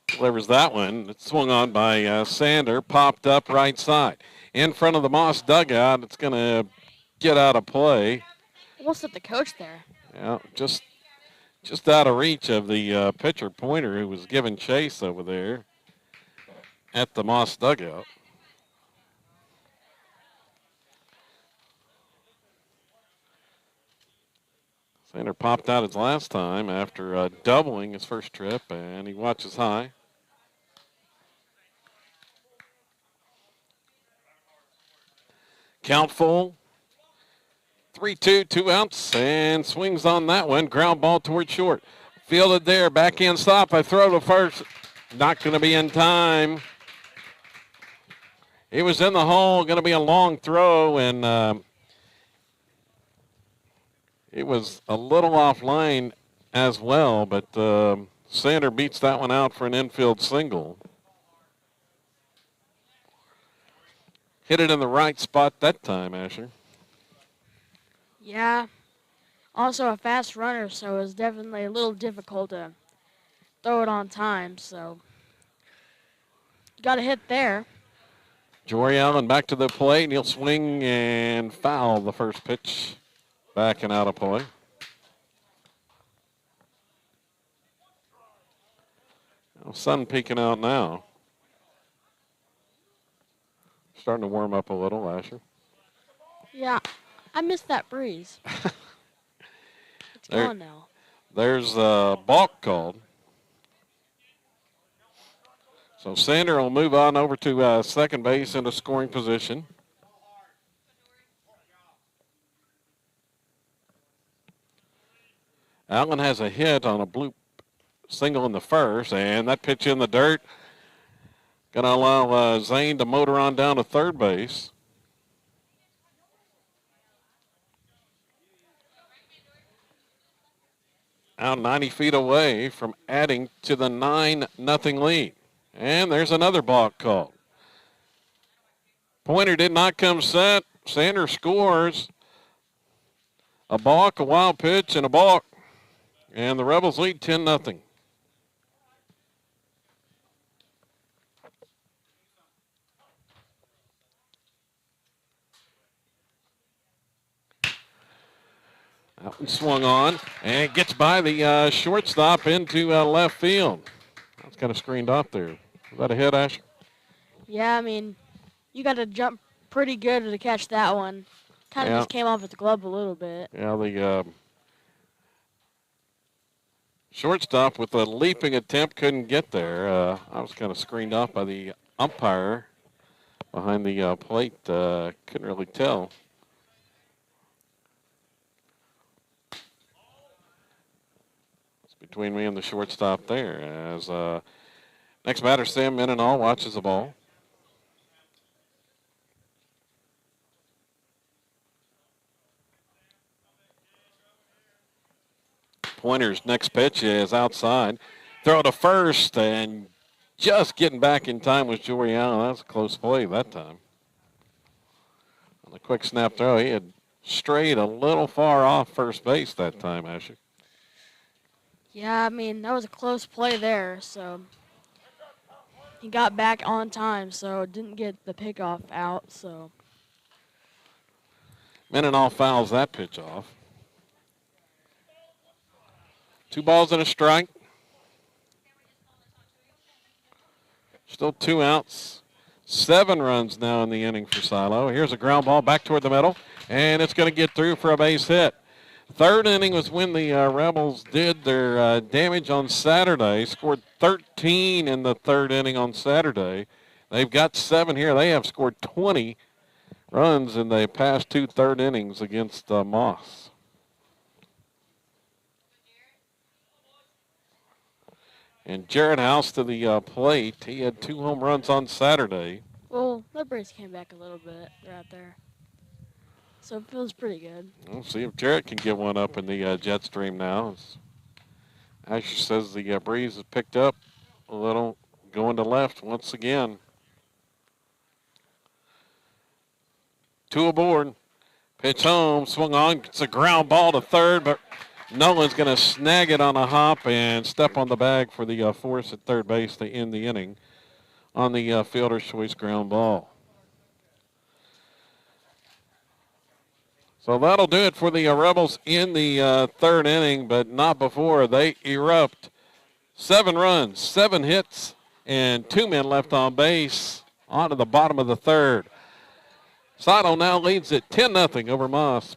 Delivers that one. It swung on by Sander, popped up right side. In front of the Moss dugout, it's going to get out of play. Almost at the coach there. Yeah, just out of reach of the pitcher Pointer, who was giving chase over there at the Moss dugout. Sander popped out his last time after doubling his first trip, and he watches high. Count full. 3-2, 2 outs, and swings on that one. Ground ball toward short. Fielded there, backhand stop. I throw to first. Not going to be in time. He was in the hole, going to be a long throw, and it was a little offline as well, but Sander beats that one out for an infield single. Hit it in the right spot that time, Asher. Yeah. Also a fast runner, so it was definitely a little difficult to throw it on time, so got a hit there. Jory Allen back to the plate, and he'll swing and foul the first pitch. Back and out of play. Sun peeking out now. Starting to warm up a little, Asher. Yeah, I missed that breeze. It's gone now. There's a balk called. So Sander will move on over to second base into scoring position. Allen has a hit on a bloop single in the first, and that pitch in the dirt going to allow Zane to motor on down to third base. Out 90 feet away from adding to the 9-0 lead. And there's another balk called. Pointer did not come set. Sander scores. A balk, a wild pitch, and a balk. And the Rebels lead 10-0. That one swung on and gets by the shortstop into left field. That's kind of screened off there. Is that a hit, Asher? Yeah, I mean, you got to jump pretty good to catch that one. Kind of just came off its glove a little bit. Yeah, the shortstop with a leaping attempt couldn't get there. I was kind of screened off by the umpire behind the plate. Couldn't really tell. It's between me and the shortstop there. As next batter, Sam Mendenhall watches the ball. Pointer's next pitch is outside. Throw to first, and just getting back in time was Jory Allen. That's a close play that time. On the quick snap throw, he had strayed a little far off first base that time, Asher. Yeah, I mean, that was a close play there, so he got back on time, so didn't get the pickoff out, so. Mendenhall fouls that pitch off. 2 balls and a strike. Still 2 outs. 7 runs now in the inning for Silo. Here's a ground ball back toward the middle, and it's going to get through for a base hit. Third inning was when the Rebels did their damage on Saturday. Scored 13 in the third inning on Saturday. They've got 7 here. They have scored 20 runs in the past 2 third innings against Moss. And Jared House to the plate. He had 2 home runs on Saturday. Well, the Braves came back a little bit right there. So it feels pretty good. We'll see if Jared can get one up in the jet stream now. As Asher says the breeze has picked up a little, going to left once again. Two aboard. Pitch home, swung on. It's a ground ball to third, but Nolan's going to snag it on a hop and step on the bag for the force at third base to end the inning on the fielder's choice ground ball. So that'll do it for the Rebels in the third inning, but not before they erupt. 7 runs, 7 hits, and 2 men left on base on to the bottom of the third. Seidel now leads it 10-0 over Moss.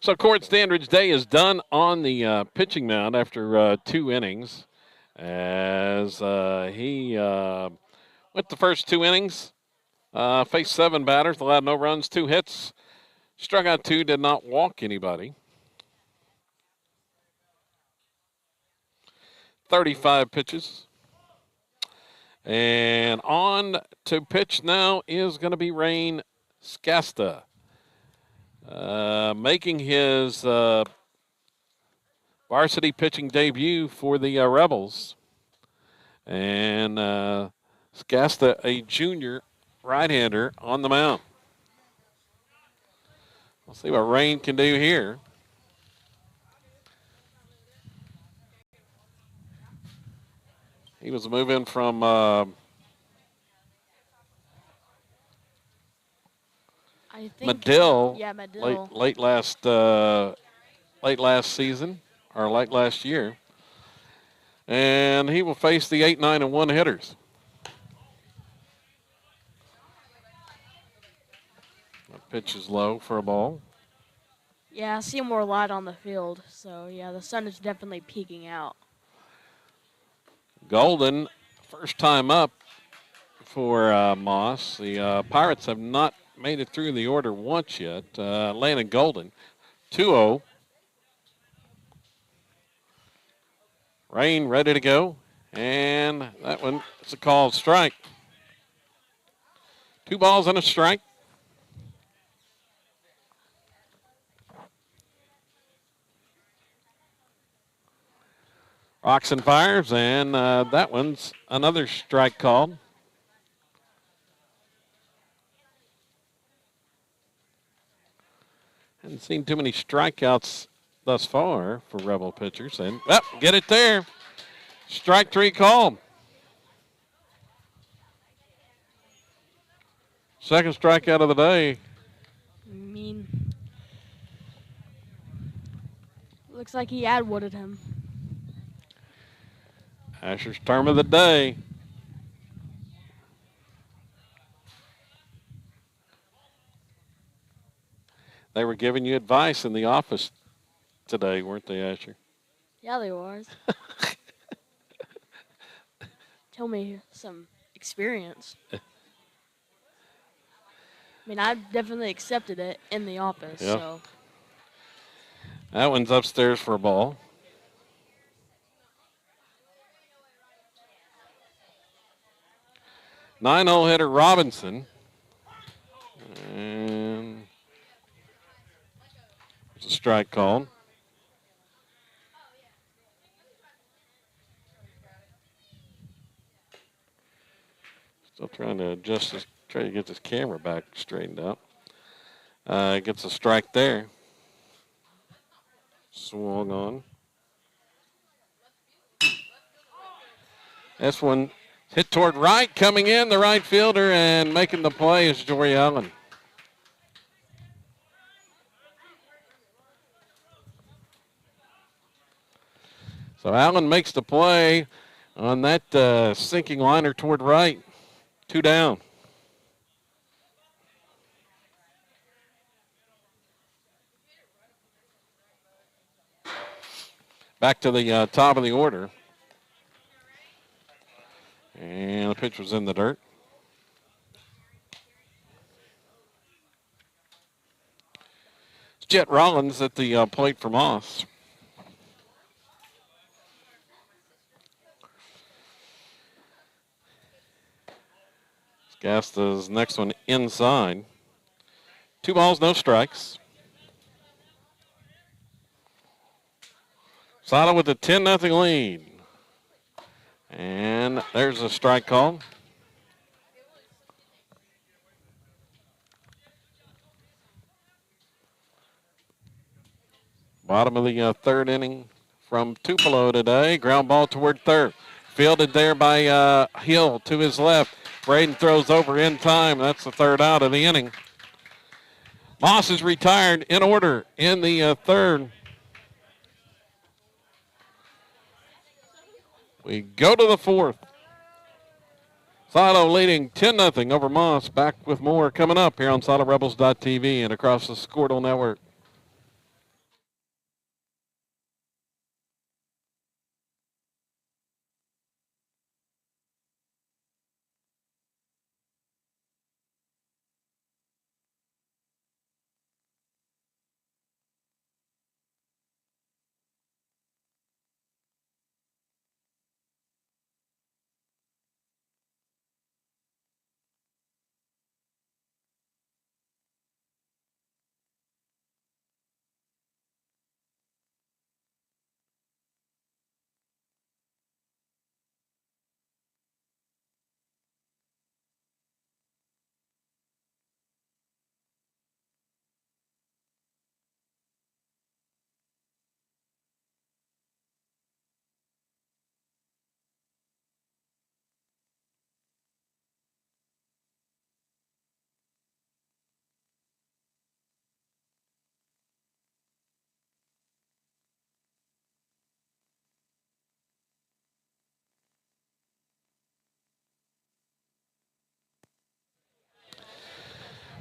So Court Standridge Day is done on the pitching mound after 2 innings, as he went the first 2 innings, faced 7 batters, allowed no runs, 2 hits, struck out 2, did not walk anybody. 35 pitches. And on to pitch now is going to be Rain Skasta. Making his varsity pitching debut for the Rebels. And Skasta, a junior right-hander, on the mound. We'll see what Rain can do here. He was moving from I think Medill, Medill. late last season or late last year, and he will face the 8, 9, and 1 hitters. That pitch is low for a ball. Yeah, I see more light on the field, so yeah, the sun is definitely peeking out. Golden, first time up for Moss. The Pirates have not made it through the order once yet. Landon Golden, 2-0. Rain ready to go, and that one is a called strike. 2 balls and a strike. Rocks and fires, and that one's another strike called. Haven't seen too many strikeouts thus far for Rebel pitchers. And, get it there. Strike 3 called. Second strikeout of the day. Looks like he Atwooded him. Asher's term of the day. They were giving you advice in the office today, weren't they, Asher? Yeah, they was. Tell me some experience. I mean, I've definitely accepted it in the office, Yep. so. That one's upstairs for a ball. Nine-hole hitter Robinson. And there's a strike called. Still trying to try to get this camera back straightened out. Gets a strike there. Swung on. This one hit toward right, coming in, the right fielder, and making the play is Jory Allen. So Allen makes the play. on that sinking liner toward right. 2 down. Back to the top of the order. And the pitch was in the dirt. It's Jet Rollins at the plate for Moss. Gasta's next one inside. 2 balls, no strikes. Sada with a 10-0 lead. And there's a strike call. Bottom of the third inning from Tupelo today. Ground ball toward third. Fielded there by Hill to his left. Braden throws over in time. That's the third out of the inning. Moss is retired in order in the third. We go to the fourth. Silo leading 10-0 over Moss. Back with more coming up here on SiloRebels.tv and across the Squirtle Network.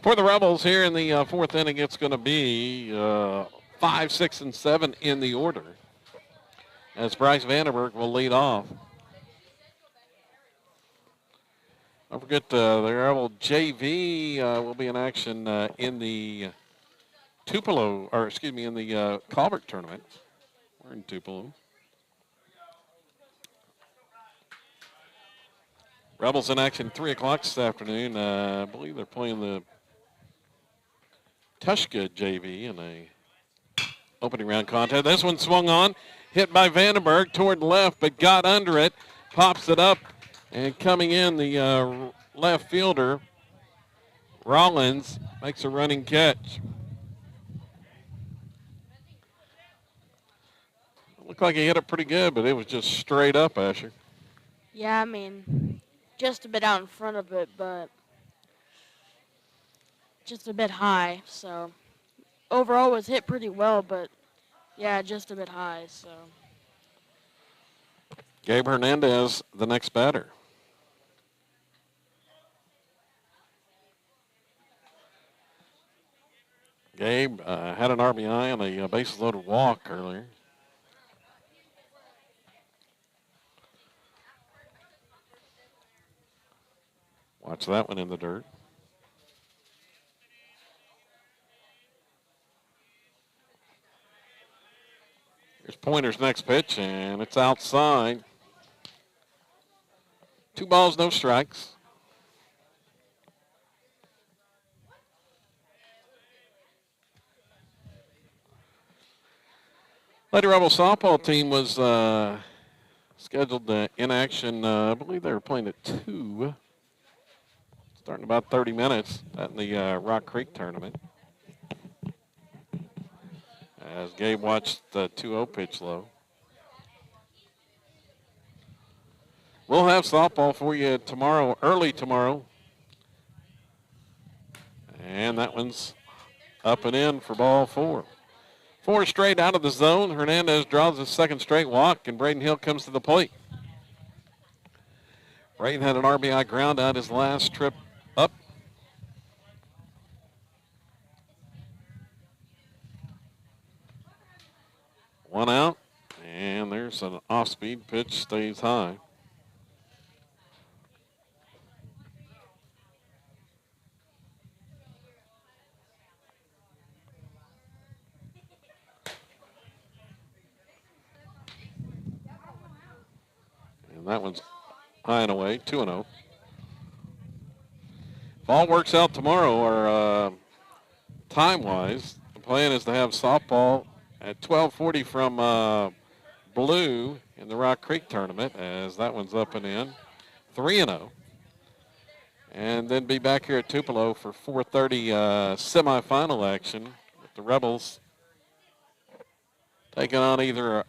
For the Rebels here in the fourth inning, it's going to be 5, 6, and 7 in the order, as Bryce Vandenberg will lead off. Don't forget the Rebel JV will be in action in the Tupelo, or excuse me, in the Colbert tournament. We're in Tupelo. Rebels in action 3 o'clock this afternoon. I believe they're playing the Tushka JV in a opening round contest. This one swung on, hit by Vandenberg toward left, but got under it, pops it up, and coming in, the left fielder, Rollins, makes a running catch. Looked like he hit it pretty good, but it was just straight up, Asher. Yeah, I mean, just a bit out in front of it, but just a bit high. So overall was hit pretty well, but yeah, just a bit high. So Gabe Hernandez, the next batter. Gabe had an RBI and a bases loaded walk earlier. Watch that one in the dirt. Here's Pointer's next pitch, and it's outside. 2 balls, no strikes. Lady Rebel softball team was scheduled in action. I believe they were playing at 2, starting about 30 minutes at the Rock Creek tournament. As Gabe watched the 2-0 pitch low. We'll have softball for you tomorrow, early tomorrow. And that one's up and in for ball 4. 4 straight out of the zone. Hernandez draws his second straight walk, and Braden Hill comes to the plate. Brayton had an RBI ground out his last trip up. One out, and there's an off-speed pitch, stays high. And that one's high and away, 2-0. If all works out tomorrow, or time-wise, the plan is to have softball at 12:40 from Blue in the Rock Creek tournament, as that one's up and in, 3-0. And then be back here at Tupelo for 4:30 semifinal action with the Rebels taking on either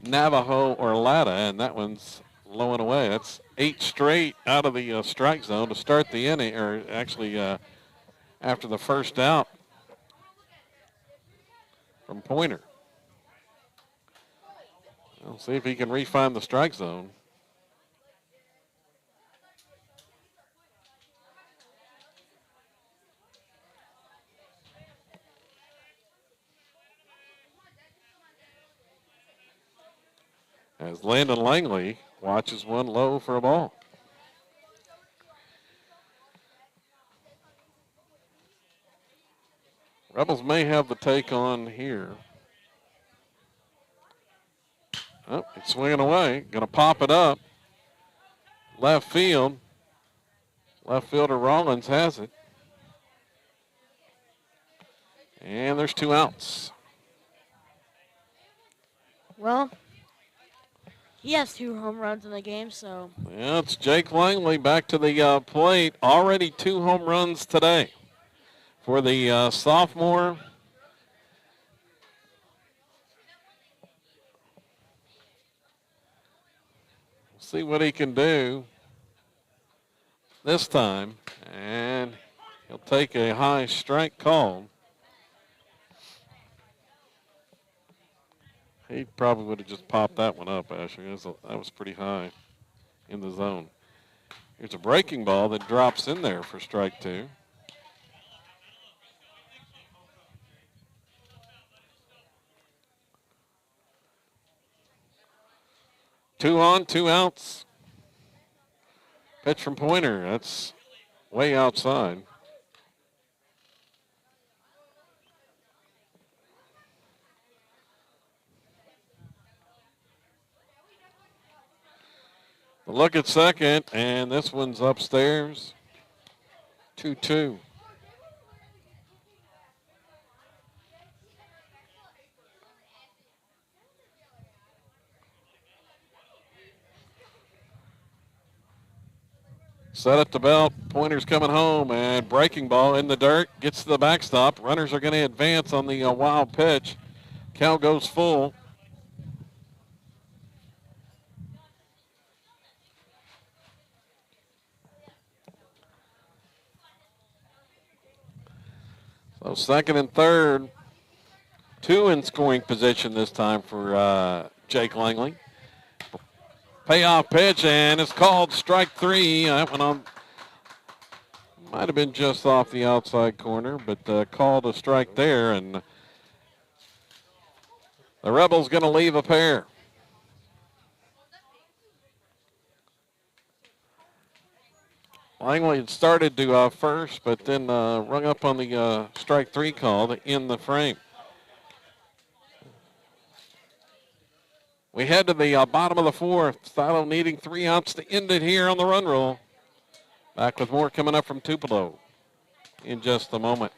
Navajo or Latta, and that one's low and away. That's 8 straight out of the strike zone to start the inning, or actually after the first out from Pointer. We'll see if he can refine the strike zone. As Landon Langley watches one low for a ball. Rebels may have the take on here. Oh, it's swinging away. Going to pop it up. Left field. Left fielder Rollins has it. And there's 2 outs. Well, he has 2 home runs in the game, so. Yeah, it's Jake Langley back to the plate. Already 2 home runs today for the sophomore. See what he can do this time, and he'll take a high strike call. He probably would have just popped that one up, Asher. That was pretty high in the zone. Here's a breaking ball that drops in there for strike 2. Two on, 2 outs. Pitch from Pointer. That's way outside. The look at second, and this one's upstairs. 2-2. Set at the belt. Pointer's coming home, and breaking ball in the dirt. Gets to the backstop. Runners are going to advance on the wild pitch. Count goes full. So second and third. 2 in scoring position this time for Jake Langley. Payoff pitch, and it's called strike 3. That one might have been just off the outside corner, but called a strike there, and the Rebels going to leave a pair. Langley had started to first, but then rung up on the strike 3 call to end the frame. We head to the bottom of the 4th. Philo needing 3 outs to end it here on the run roll. Back with more coming up from Tupelo in just a moment.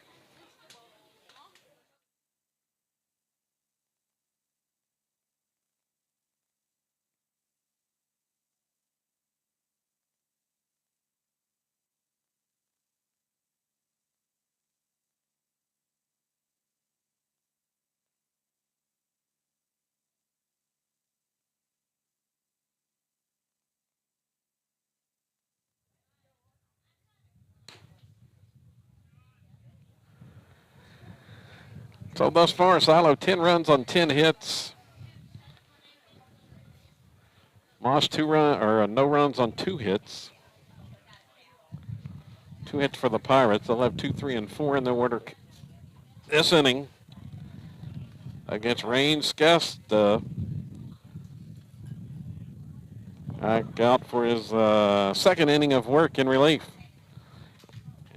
So thus far, Silo 10 runs on 10 hits. Moss no runs on 2 hits. 2 hits for the Pirates. They'll have 2, 3, and 4 in their order this inning against Rains Guest. Out for his second inning of work in relief.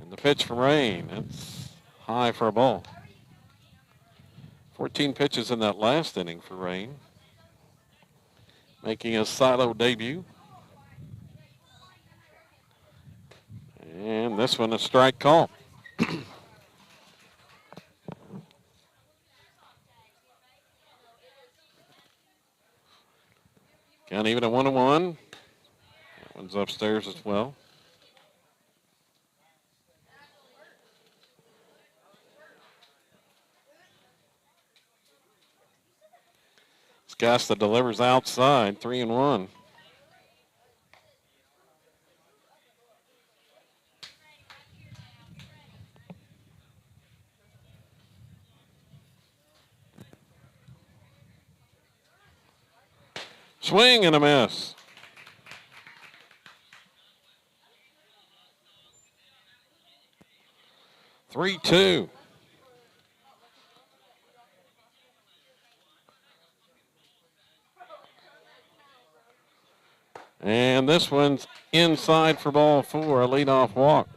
And the pitch from Rain. It's high for a ball. 14 pitches in that last inning for Rain. Making his silo debut. And this one a strike call. Count even at 1-1. That one's upstairs as well. Scasta delivers outside, 3-1. Swing and a miss. Three-two. And this one's inside for ball 4, a leadoff walk.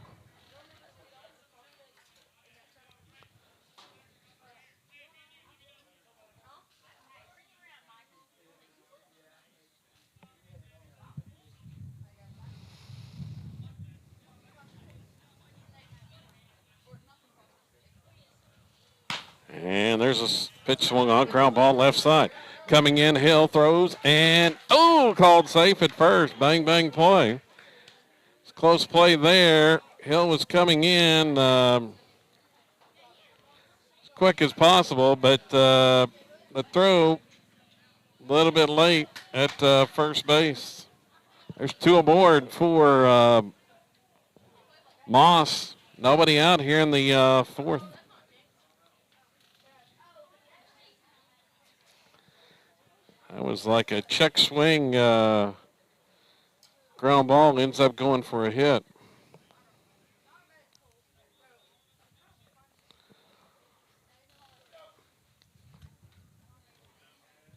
And there's a pitch swung on, ground ball left side. Coming in, Hill throws, and called safe at first. Bang, bang play. It's close play there. Hill was coming in as quick as possible, but the throw a little bit late at first base. There's 2 aboard for Moss. Nobody out here in the 4th. That was like a check swing ground ball, ends up going for a hit.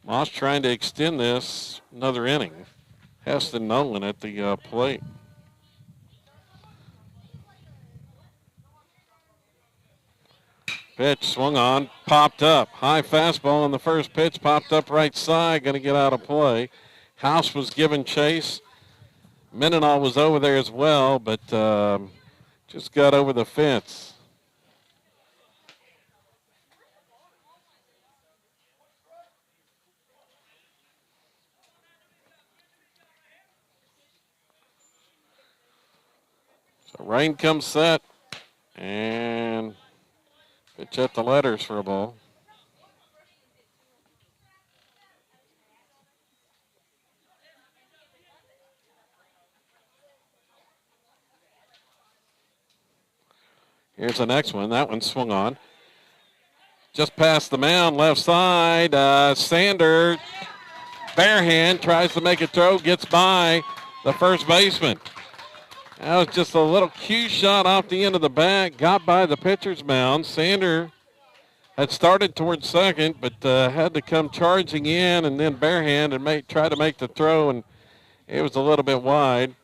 Moss trying to extend this another inning. Heston Nolan at the plate. Pitch swung on, popped up. High fastball on the first pitch, popped up right side, going to get out of play. House was given chase. Mendenhall was over there as well, but just got over the fence. So Rain comes set, and pitch at the letters for a ball. Here's the next one. That one swung on. Just past the mound, left side. Sander, bare hand, tries to make a throw, gets by the first baseman. That was just a little cue shot off the end of the bat, got by the pitcher's mound. Sander had started towards second, but had to come charging in and then barehand and try to make the throw, and it was a little bit wide.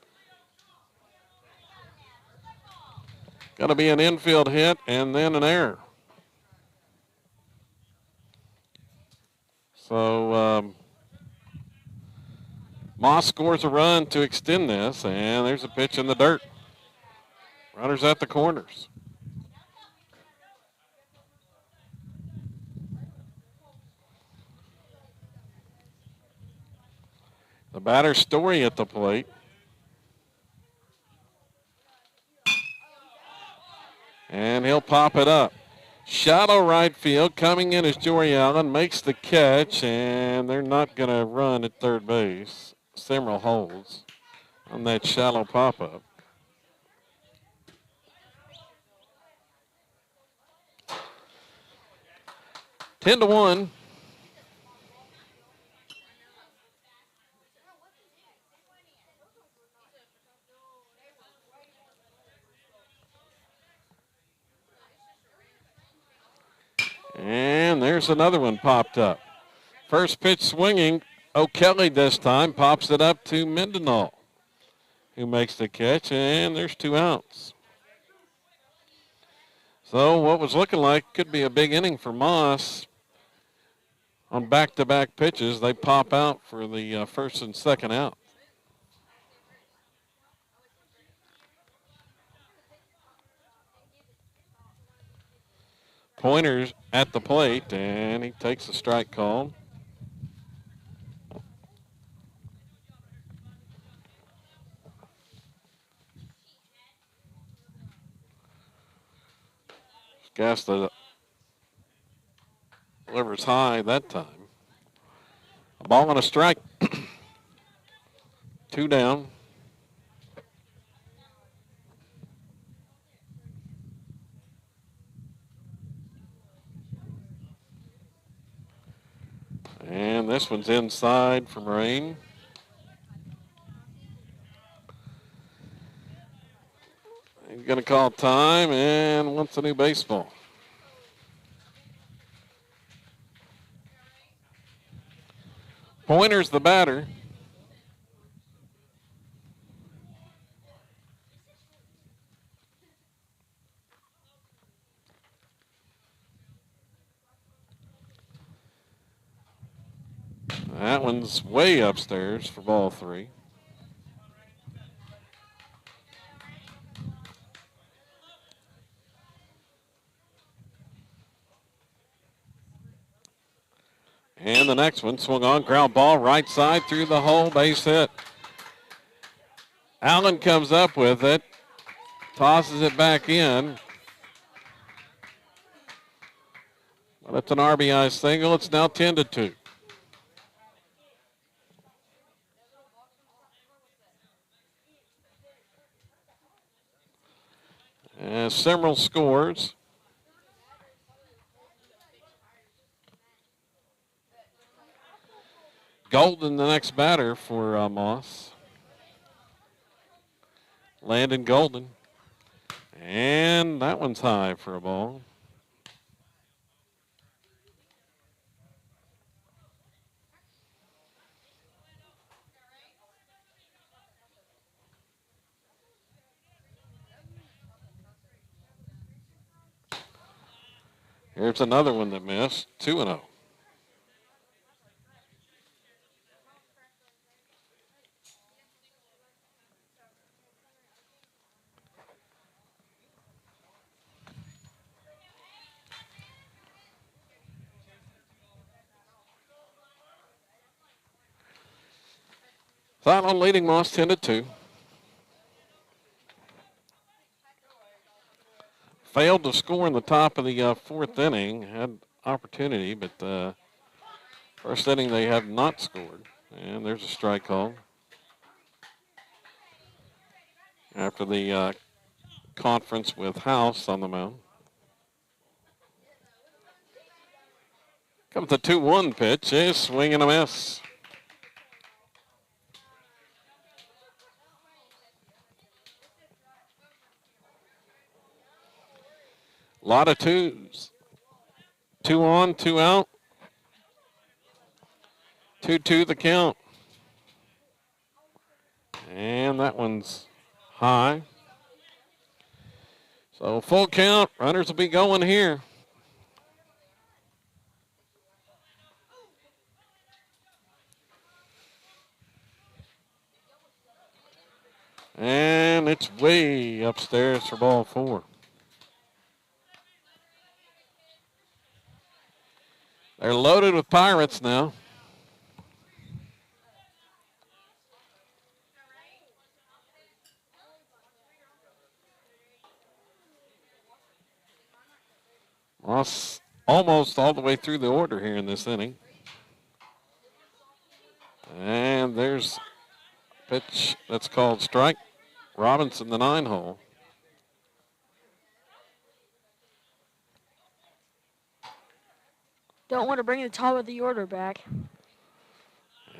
Going to be an infield hit and then an error. So Moss scores a run to extend this, and there's a pitch in the dirt. Runners at the corners. The batter, Story, at the plate. And he'll pop it up. Shallow right field. Coming in is Jory Allen. Makes the catch, and they're not going to run at third base. Simrel holds on that shallow pop-up. (10-1). And there's another one popped up. First pitch swinging. O'Kelly this time pops it up to Mendenhall, who makes the catch, and there's 2 outs. So what was looking like could be a big inning for Moss. On back-to-back pitches, they pop out for the first and second out. Pointer's at the plate, and he takes a strike call. Gasta delivers high that time. A ball and a strike. 2 down. And this one's inside from Rain. He's going to call time and wants a new baseball. Pointer's the batter. That one's way upstairs for ball 3. And the next one swung on, ground ball, right side through the hole, base hit. Allen comes up with it, tosses it back in. Well, it's an RBI single. It's now 10-2. As Semerald scores. Golden, the next batter for Moss. Landon Golden. And that one's high for a ball. Here's another one that missed. 2-0. Thought on leading Moss 10-2. Failed to score in the top of the fourth inning. Had opportunity, but first inning they have not scored. And there's a strike call. After the conference with House on the mound. Comes the 2-1 pitch. A swing and a miss. A lot of twos. 2 on, 2 out. 2-2 the count. And that one's high. So full count. Runners will be going here. And it's way upstairs for ball 4. They're loaded with Pirates now. Moss almost all the way through the order here in this inning. And there's a pitch that's called strike. Robinson, the 9-hole. Don't want to bring the top of the order back.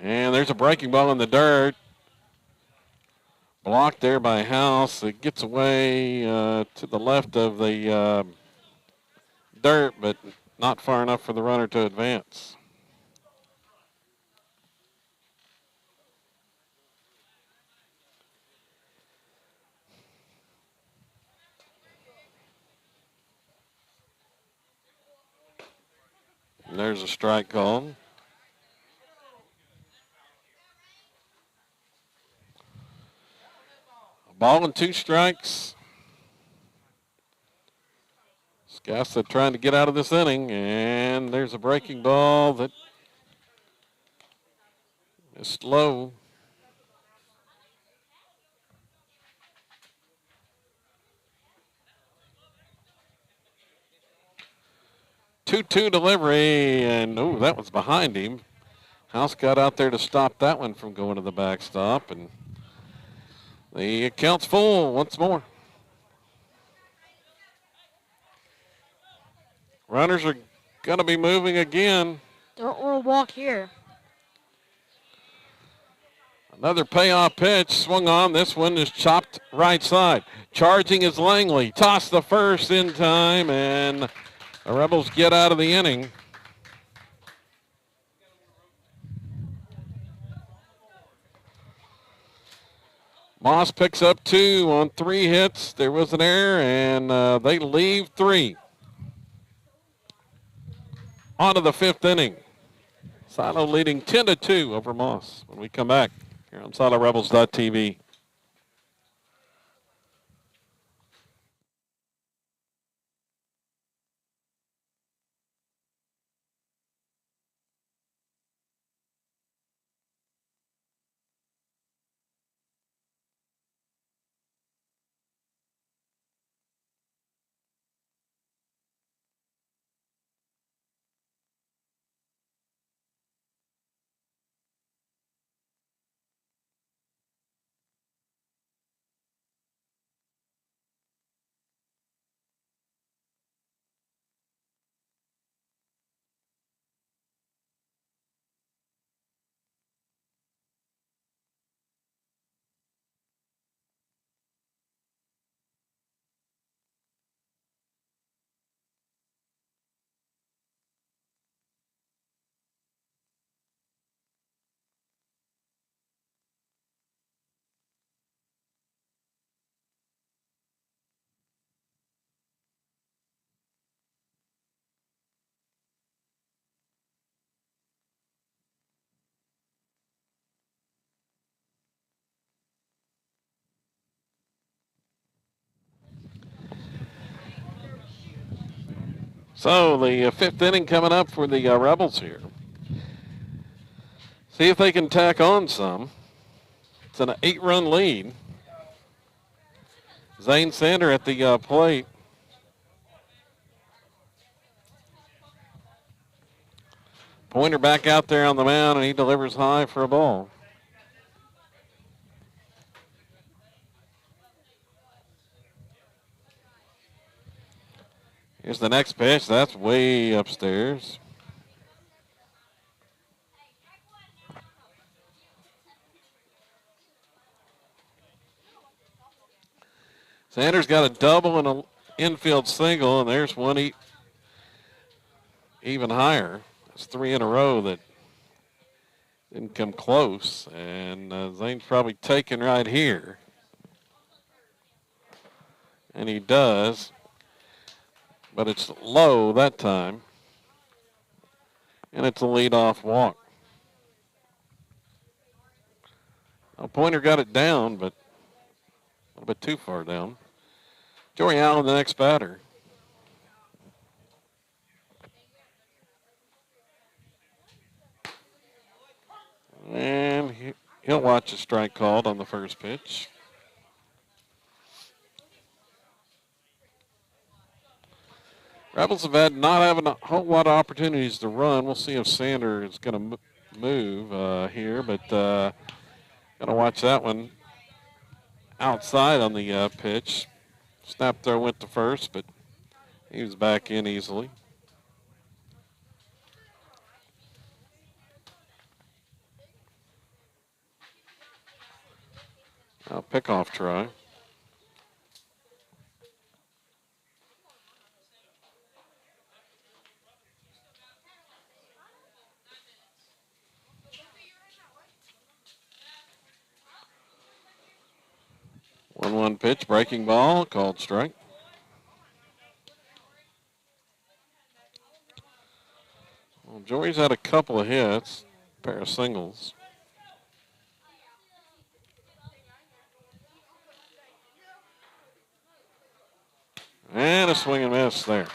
And there's a breaking ball in the dirt. Blocked there by House. It gets away to the left of the dirt, but not far enough for the runner to advance. And there's a strike called. A ball and 2 strikes. Scassa trying to get out of this inning, and there's a breaking ball that is slow. Two-two delivery, and oh, that was behind him. House got out there to stop that one from going to the backstop, and the account's full once more. Runners are going to be moving again. Don't want to walk here. Another payoff pitch swung on. This one is chopped right side. Charging is Langley. Toss the first in time, and the Rebels get out of the inning. Moss picks up 2 on 3 hits. There was an error, and they leave 3. On to the 5th inning. Silo leading 10-2 over Moss when we come back here on SiloRebels.tv. So the 5th inning coming up for the Rebels here. See if they can tack on some. It's an 8-run lead. Zane Sander at the plate. Pointer back out there on the mound, and he delivers high for a ball. Here's the next pitch. That's way upstairs. Sanders got a double and an infield single, and there's one even higher. That's 3 in a row that didn't come close, and Zane's probably taken right here. And he does. But it's low that time. And it's a leadoff walk. Now, Pointer got it down, but a little bit too far down. Jory Allen, the next batter. And he'll watch a strike called on the first pitch. Rebels have had not having a whole lot of opportunities to run. We'll see if Sander is going to move here, but got to watch that one outside on the pitch. Snap throw went to first, but he was back in easily. Now pickoff try. 1-1 pitch, breaking ball, called strike. Well, Jory's had a couple of hits, a pair of singles. And a swing and miss there.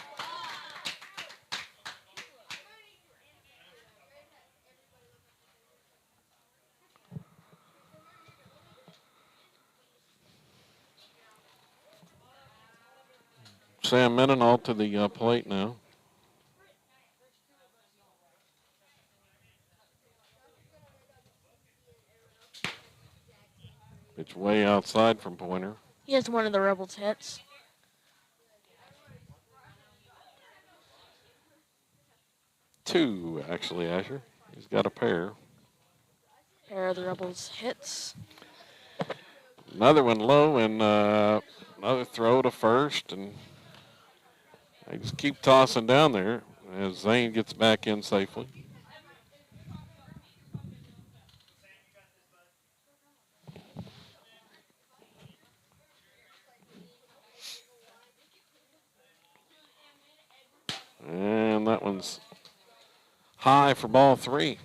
Sam Mendenhall to the plate now. Pitch way outside from Pointer. He has one of the Rebels' hits. Two, actually, Asher. He's got a pair. Pair of the Rebels' hits. Another one low, and another throw to first, and they just keep tossing down there as Zane gets back in safely. And that one's high for ball 3.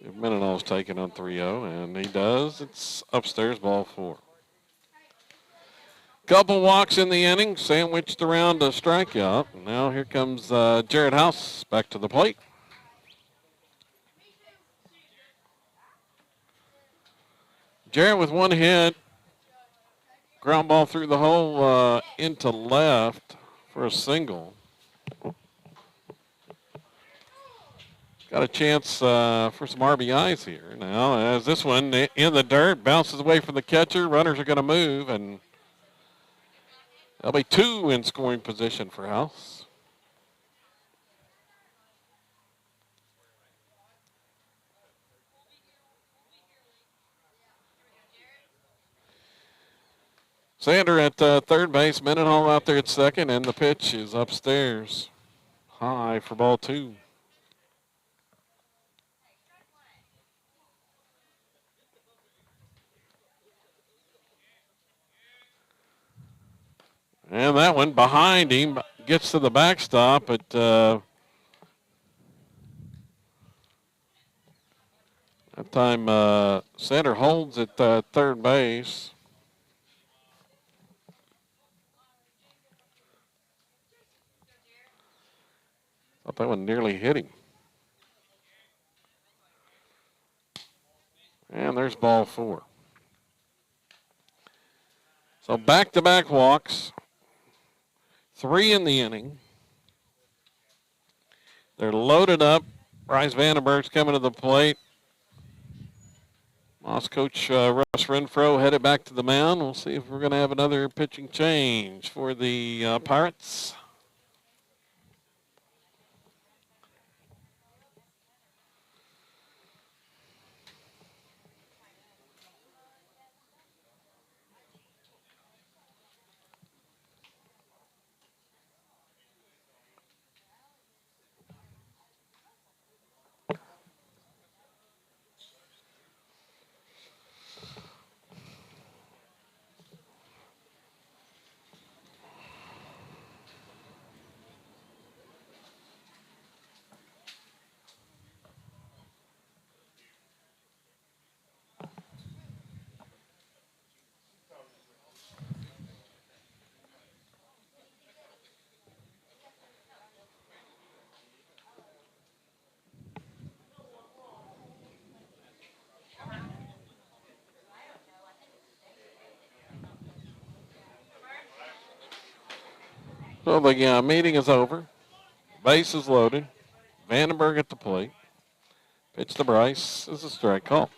If Mendenhall's taking on 3-0, and he does, it's upstairs, ball 4. Couple walks in the inning, sandwiched around a strikeout. Now here comes Jared House back to the plate. Jared with one hit, ground ball through the hole into left for a single. Got a chance for some RBIs here now, as this one in the dirt bounces away from the catcher. Runners are going to move, and there'll be 2 in scoring position for House. Sander at third base, Mendenhall out there at second, and the pitch is upstairs. High for ball 2. And that one behind him gets to the backstop, but that time Sander holds at third base. Thought that one nearly hit him. And there's ball 4. So back-to-back walks. 3 in the inning. They're loaded up. Bryce Vandenberg's coming to the plate. Moss coach Russ Renfro headed back to the mound. We'll see if we're going to have another pitching change for the Pirates. So the meeting is over. Base is loaded. Vandenberg at the plate. Pitch to Bryce is a strike call.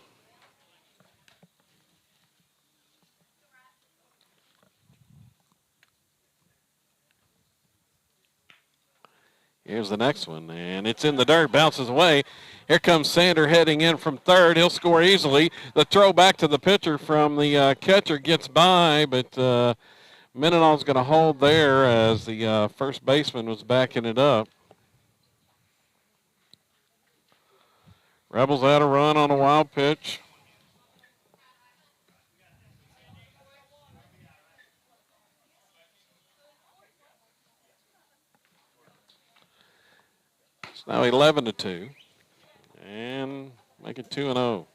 Here's the next one, and it's in the dirt, bounces away. Here comes Sander heading in from third. He'll score easily. The throw back to the pitcher from the catcher gets by, but Mendenhall's going to hold there as the first baseman was backing it up. Rebels had a run on a wild pitch. It's now 11-2. And make it 2-0.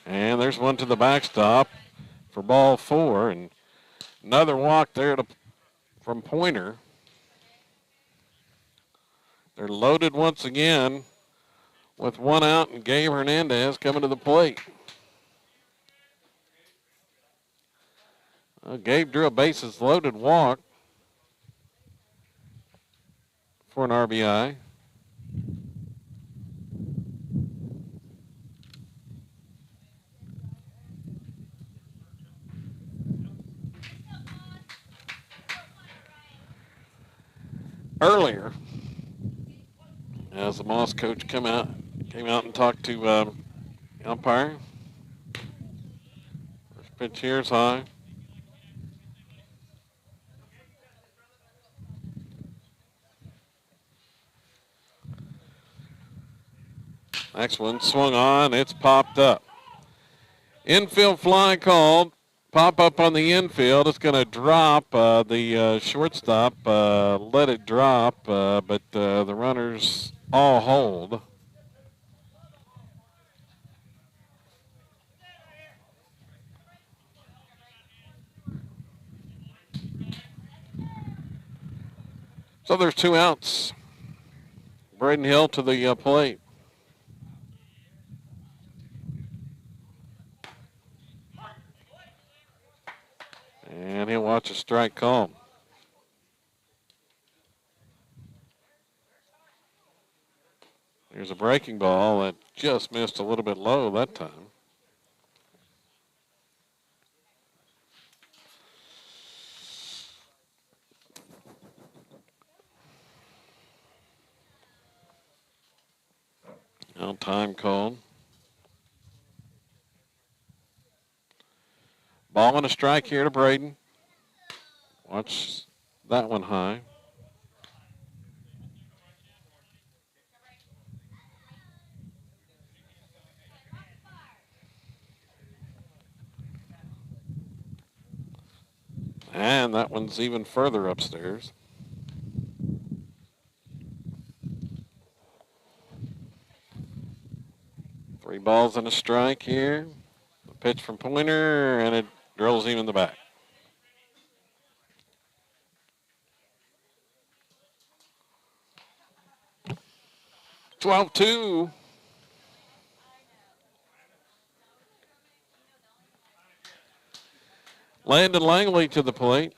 And there's one to the backstop for ball 4. And another walk there from Pointer. They're loaded once again with one out, and Gabe Hernandez coming to the plate. Gabe drew a bases loaded walk for an RBI. Earlier, as the Moss coach came out and talked to the umpire. First pitch here is high. Next one swung on. It's popped up. Infield fly called. Pop up on the infield. It's going to drop. The shortstop let it drop, but the runners all hold. So there's 2 outs. Braden Hill to the plate. And he'll watch a strike call. Here's a breaking ball that just missed a little bit low that time. Now time called. Ball and a strike here to Braden. Watch that one high. And that one's even further upstairs. Three balls and a strike here. A pitch from Pointer, and it drills him in the back. "12-2. Landon Langley to the plate.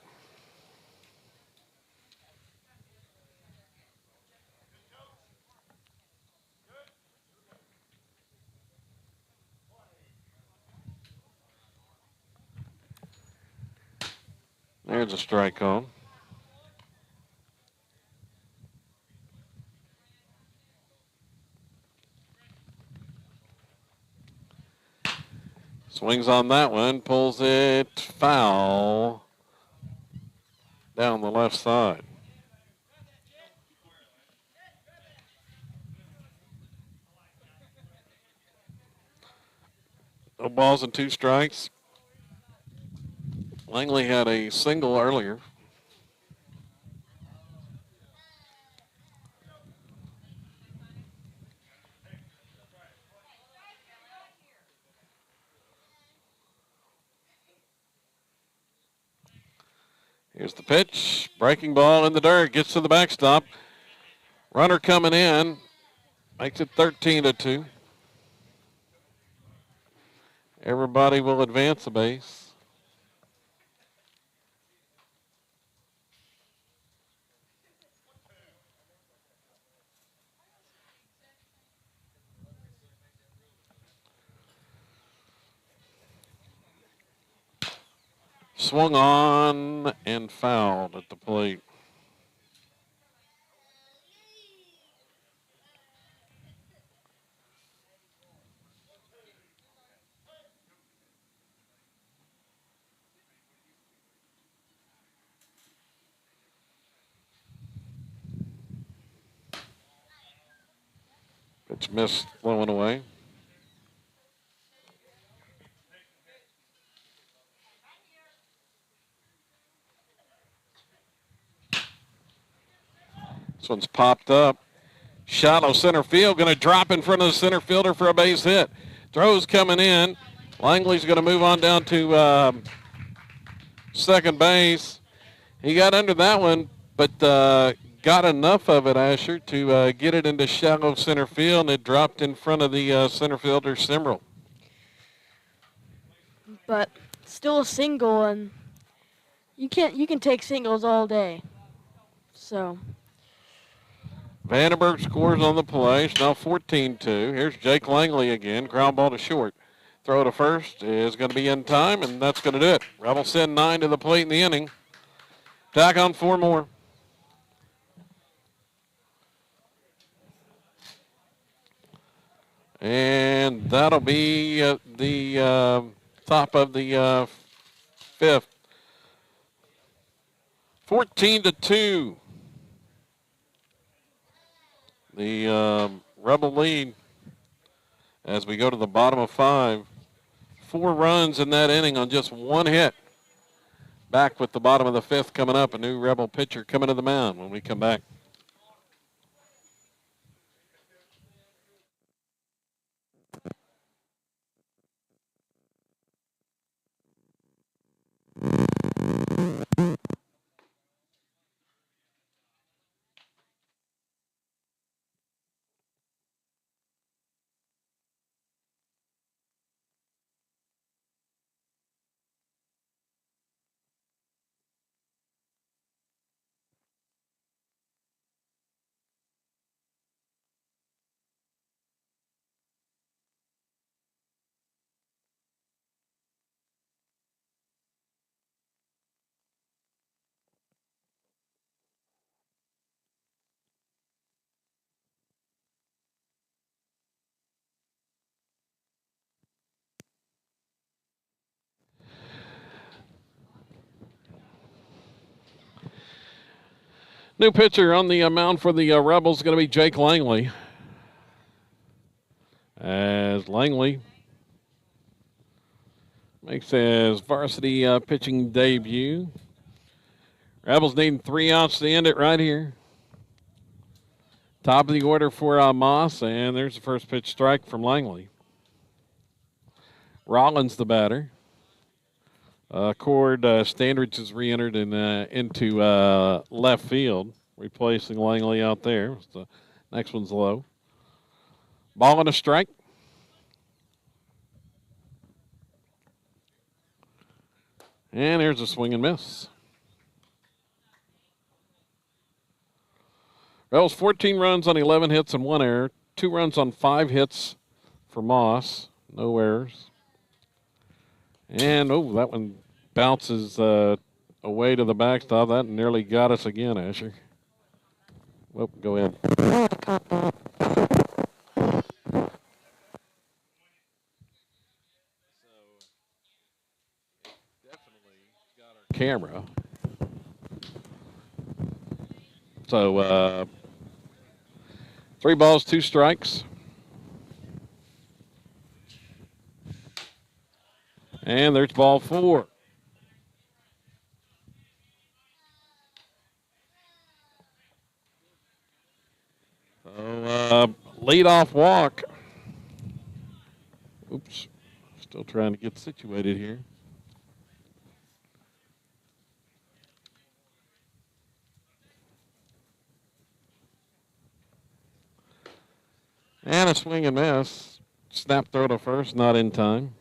There's a strike on. Swings on that one, pulls it foul down the left side. No balls and 2 strikes. Langley had a single earlier. Here's the pitch. Breaking ball in the dirt. Gets to the backstop. Runner coming in. Makes it 13-2. Everybody will advance a base. Swung on and fouled at the plate. Pitch missed, blowing away. This one's popped up. Shallow center field, going to drop in front of the center fielder for a base hit. Throws coming in. Langley's going to move on down to second base. He got under that one, but got enough of it, Asher, to get it into shallow center field, and it dropped in front of the center fielder, Simrel. But still a single, and you can take singles all day. So Vandenberg scores on the play. It's now 14-2. Here's Jake Langley again. Ground ball to short. Throw to first is going to be in time, and that's going to do it. Rebels send 9 to the plate in the inning. Tack on 4 more. And that'll be the top of the 5th. 14-2. The Rebel lead as we go to the bottom of 5. 4 runs in that inning on just 1 hit. Back with the bottom of the 5th coming up. A new Rebel pitcher coming to the mound when we come back. New pitcher on the mound for the Rebels is going to be Jake Langley. As Langley makes his varsity pitching debut. Rebels needing 3 outs to end it right here. Top of the order for Moss, and there's the first pitch strike from Langley. Rollins the batter. Cord Standridge has re-entered into left field, replacing Langley out there. The next one's low. Ball and a strike. And here's a swing and miss. Rebels 14 runs on 11 hits and 1 error. 2 runs on 5 hits for Moss. No errors. And, that one bounces away to the backstop. That nearly got us again, Asher. Well, go ahead. Camera. So 3 balls, 2 strikes. And there's ball 4. So leadoff walk. Oops. Still trying to get situated here. And a swing and miss. Snap throw to first, not in time.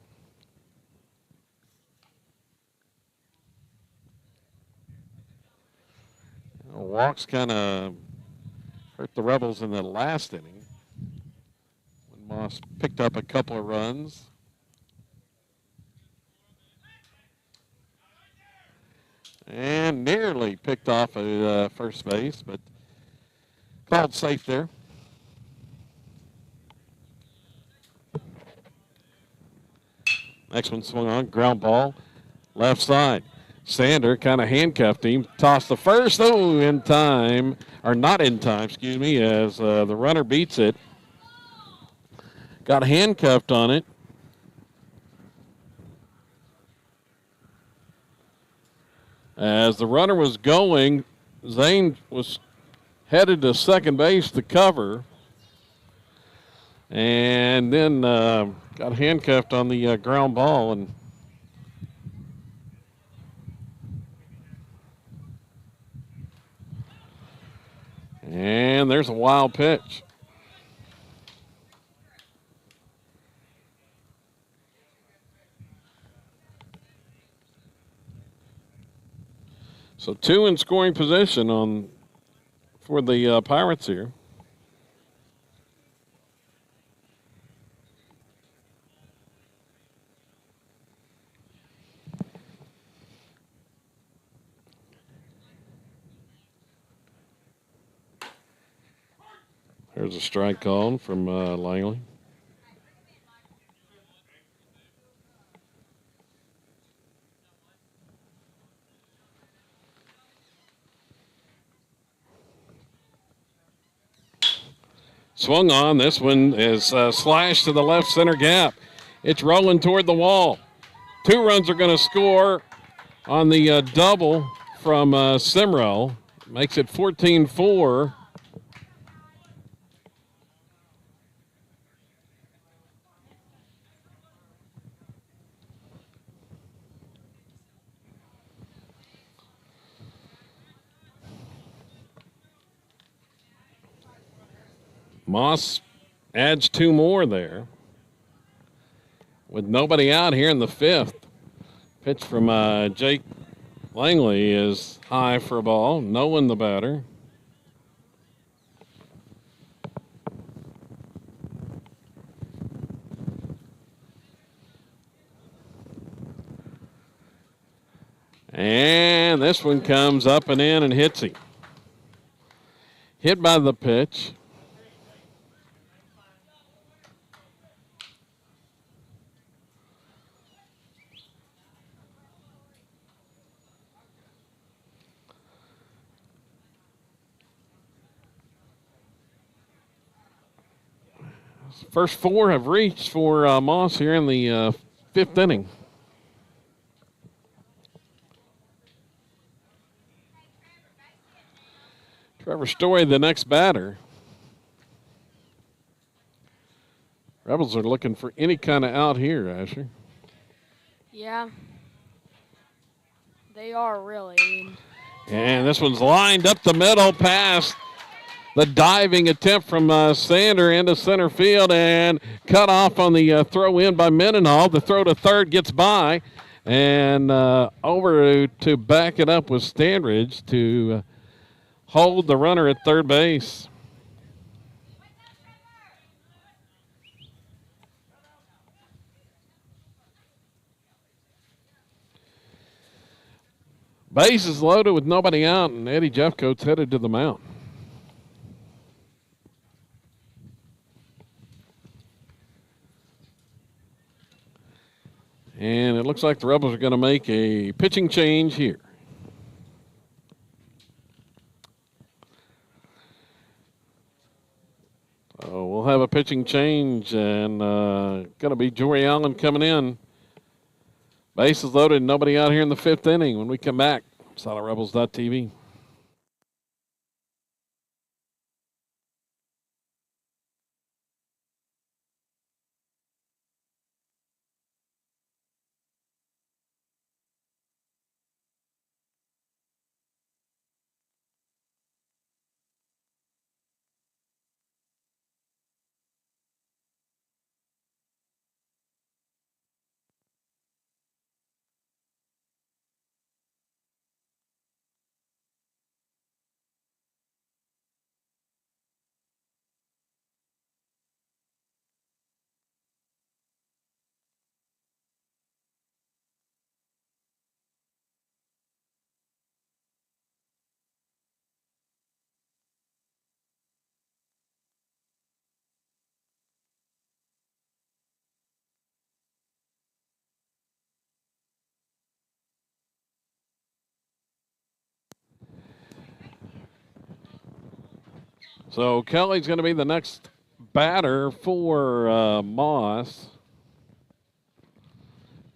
Walks kind of hurt the Rebels in the last inning when Moss picked up a couple of runs. And nearly picked off a first base, but called safe there. Next one swung on, ground ball, left side. Sander kind of handcuffed him, tossed the first, in time, or not in time, excuse me, as the runner beats it. Got handcuffed on it. As the runner was going, Zane was headed to second base to cover, and then got handcuffed on the ground ball. And there's a wild pitch. So 2 in scoring position for the Pirates here. There's a strike called from Langley. Swung on. This one is slashed to the left center gap. It's rolling toward the wall. 2 runs are going to score on the double from Simrell. Makes it 14-4. Moss adds 2 more there. With nobody out here in the 5th. Pitch from Jake Langley is high for a ball. Nolan the batter. And this one comes up and in and hits him. Hit by the pitch. First 4 have reached for Moss here in the 5th inning. Trevor Story, the next batter. Rebels are looking for any kind of out here, Asher. Yeah. They are really. And this one's lined up the middle past the diving attempt from Sander into center field and cut off on the throw in by Mendenhall. The throw to third gets by, and over to back it up with Standridge to hold the runner at third base. Base is loaded with nobody out, and Eddie Jeffcoat's headed to the mound. And it looks like the Rebels are going to make a pitching change here. So we'll have a pitching change, and going to be Jory Allen coming in. Bases loaded, nobody out here in the 5th inning. When we come back, SolidRebels.tv. So Kelly's going to be the next batter for Moss.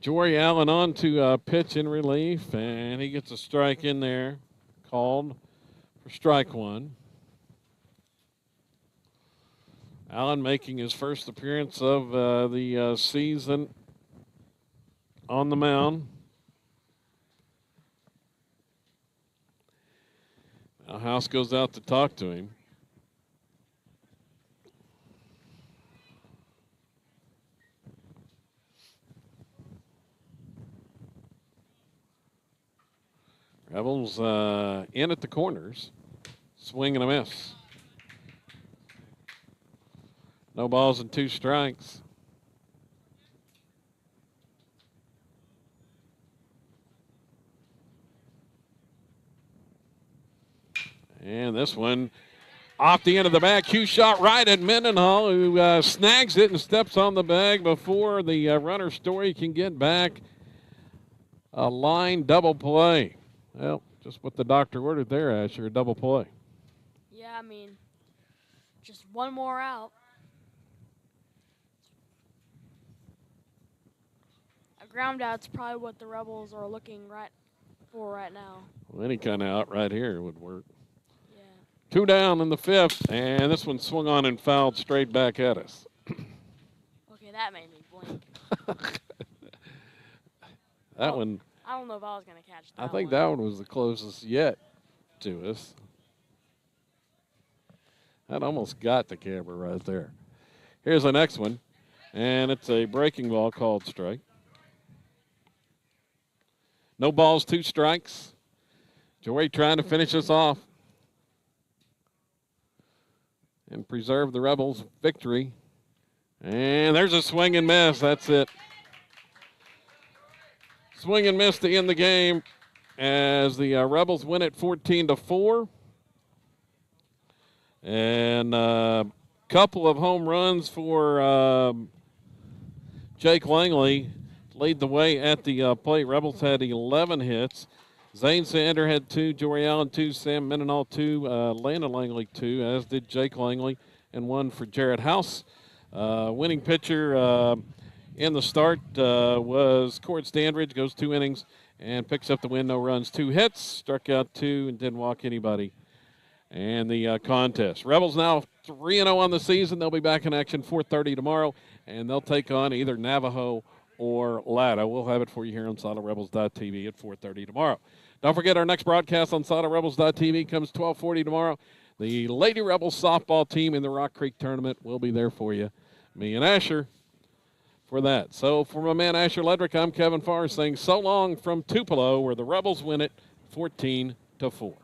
Jory Allen on to pitch in relief, and he gets a strike in there, called for strike one. Allen making his first appearance of the season on the mound. Now House goes out to talk to him. Rebels in at the corners. Swing and a miss. No balls and 2 strikes. And this one off the end of the back. Hugh shot right at Mendenhall, who snags it and steps on the bag before the runner Story can get back. A line double play. Well, just what the doctor ordered there, Asher, a double play. Yeah, I mean, just one more out. A ground out's probably what the Rebels are looking for right now. Well, any kind of out right here would work. Yeah. 2 down in the 5th, and this one swung on and fouled straight back at us. Okay, that made me blink. That one, I don't know if I was going to catch that I think one. that one was the closest yet to us. That almost got the camera right there. Here's the next one, and it's a breaking ball called strike. No balls, 2 strikes. Jory trying to finish us off and preserve the Rebels' victory. And there's a swing and miss. That's it. Swing and miss to end the game as the Rebels win it 14-4. And a couple of home runs for Jake Langley lead the way at the plate. Rebels had 11 hits. Zane Sander had 2, Jory Allen 2, Sam Mendenhall 2, Landon Langley 2, as did Jake Langley, and 1 for Jared House. Winning pitcher in the start was Cord Standridge, goes 2 innings and picks up the win, no runs, 2 hits, struck out 2 and didn't walk anybody. And the contest. Rebels now 3-0 on the season. They'll be back in action 4:30 tomorrow, and they'll take on either Navajo or Latta. We'll have it for you here on SolidRebels.tv at 4:30 tomorrow. Don't forget our next broadcast on SolidRebels.tv comes 12:40 tomorrow. The Lady Rebels softball team in the Rock Creek tournament will be there for you. Me and Asher for that. So for my man Asher Ledrick, I'm Kevin Farr saying so long from Tupelo, where the Rebels win it 14-4.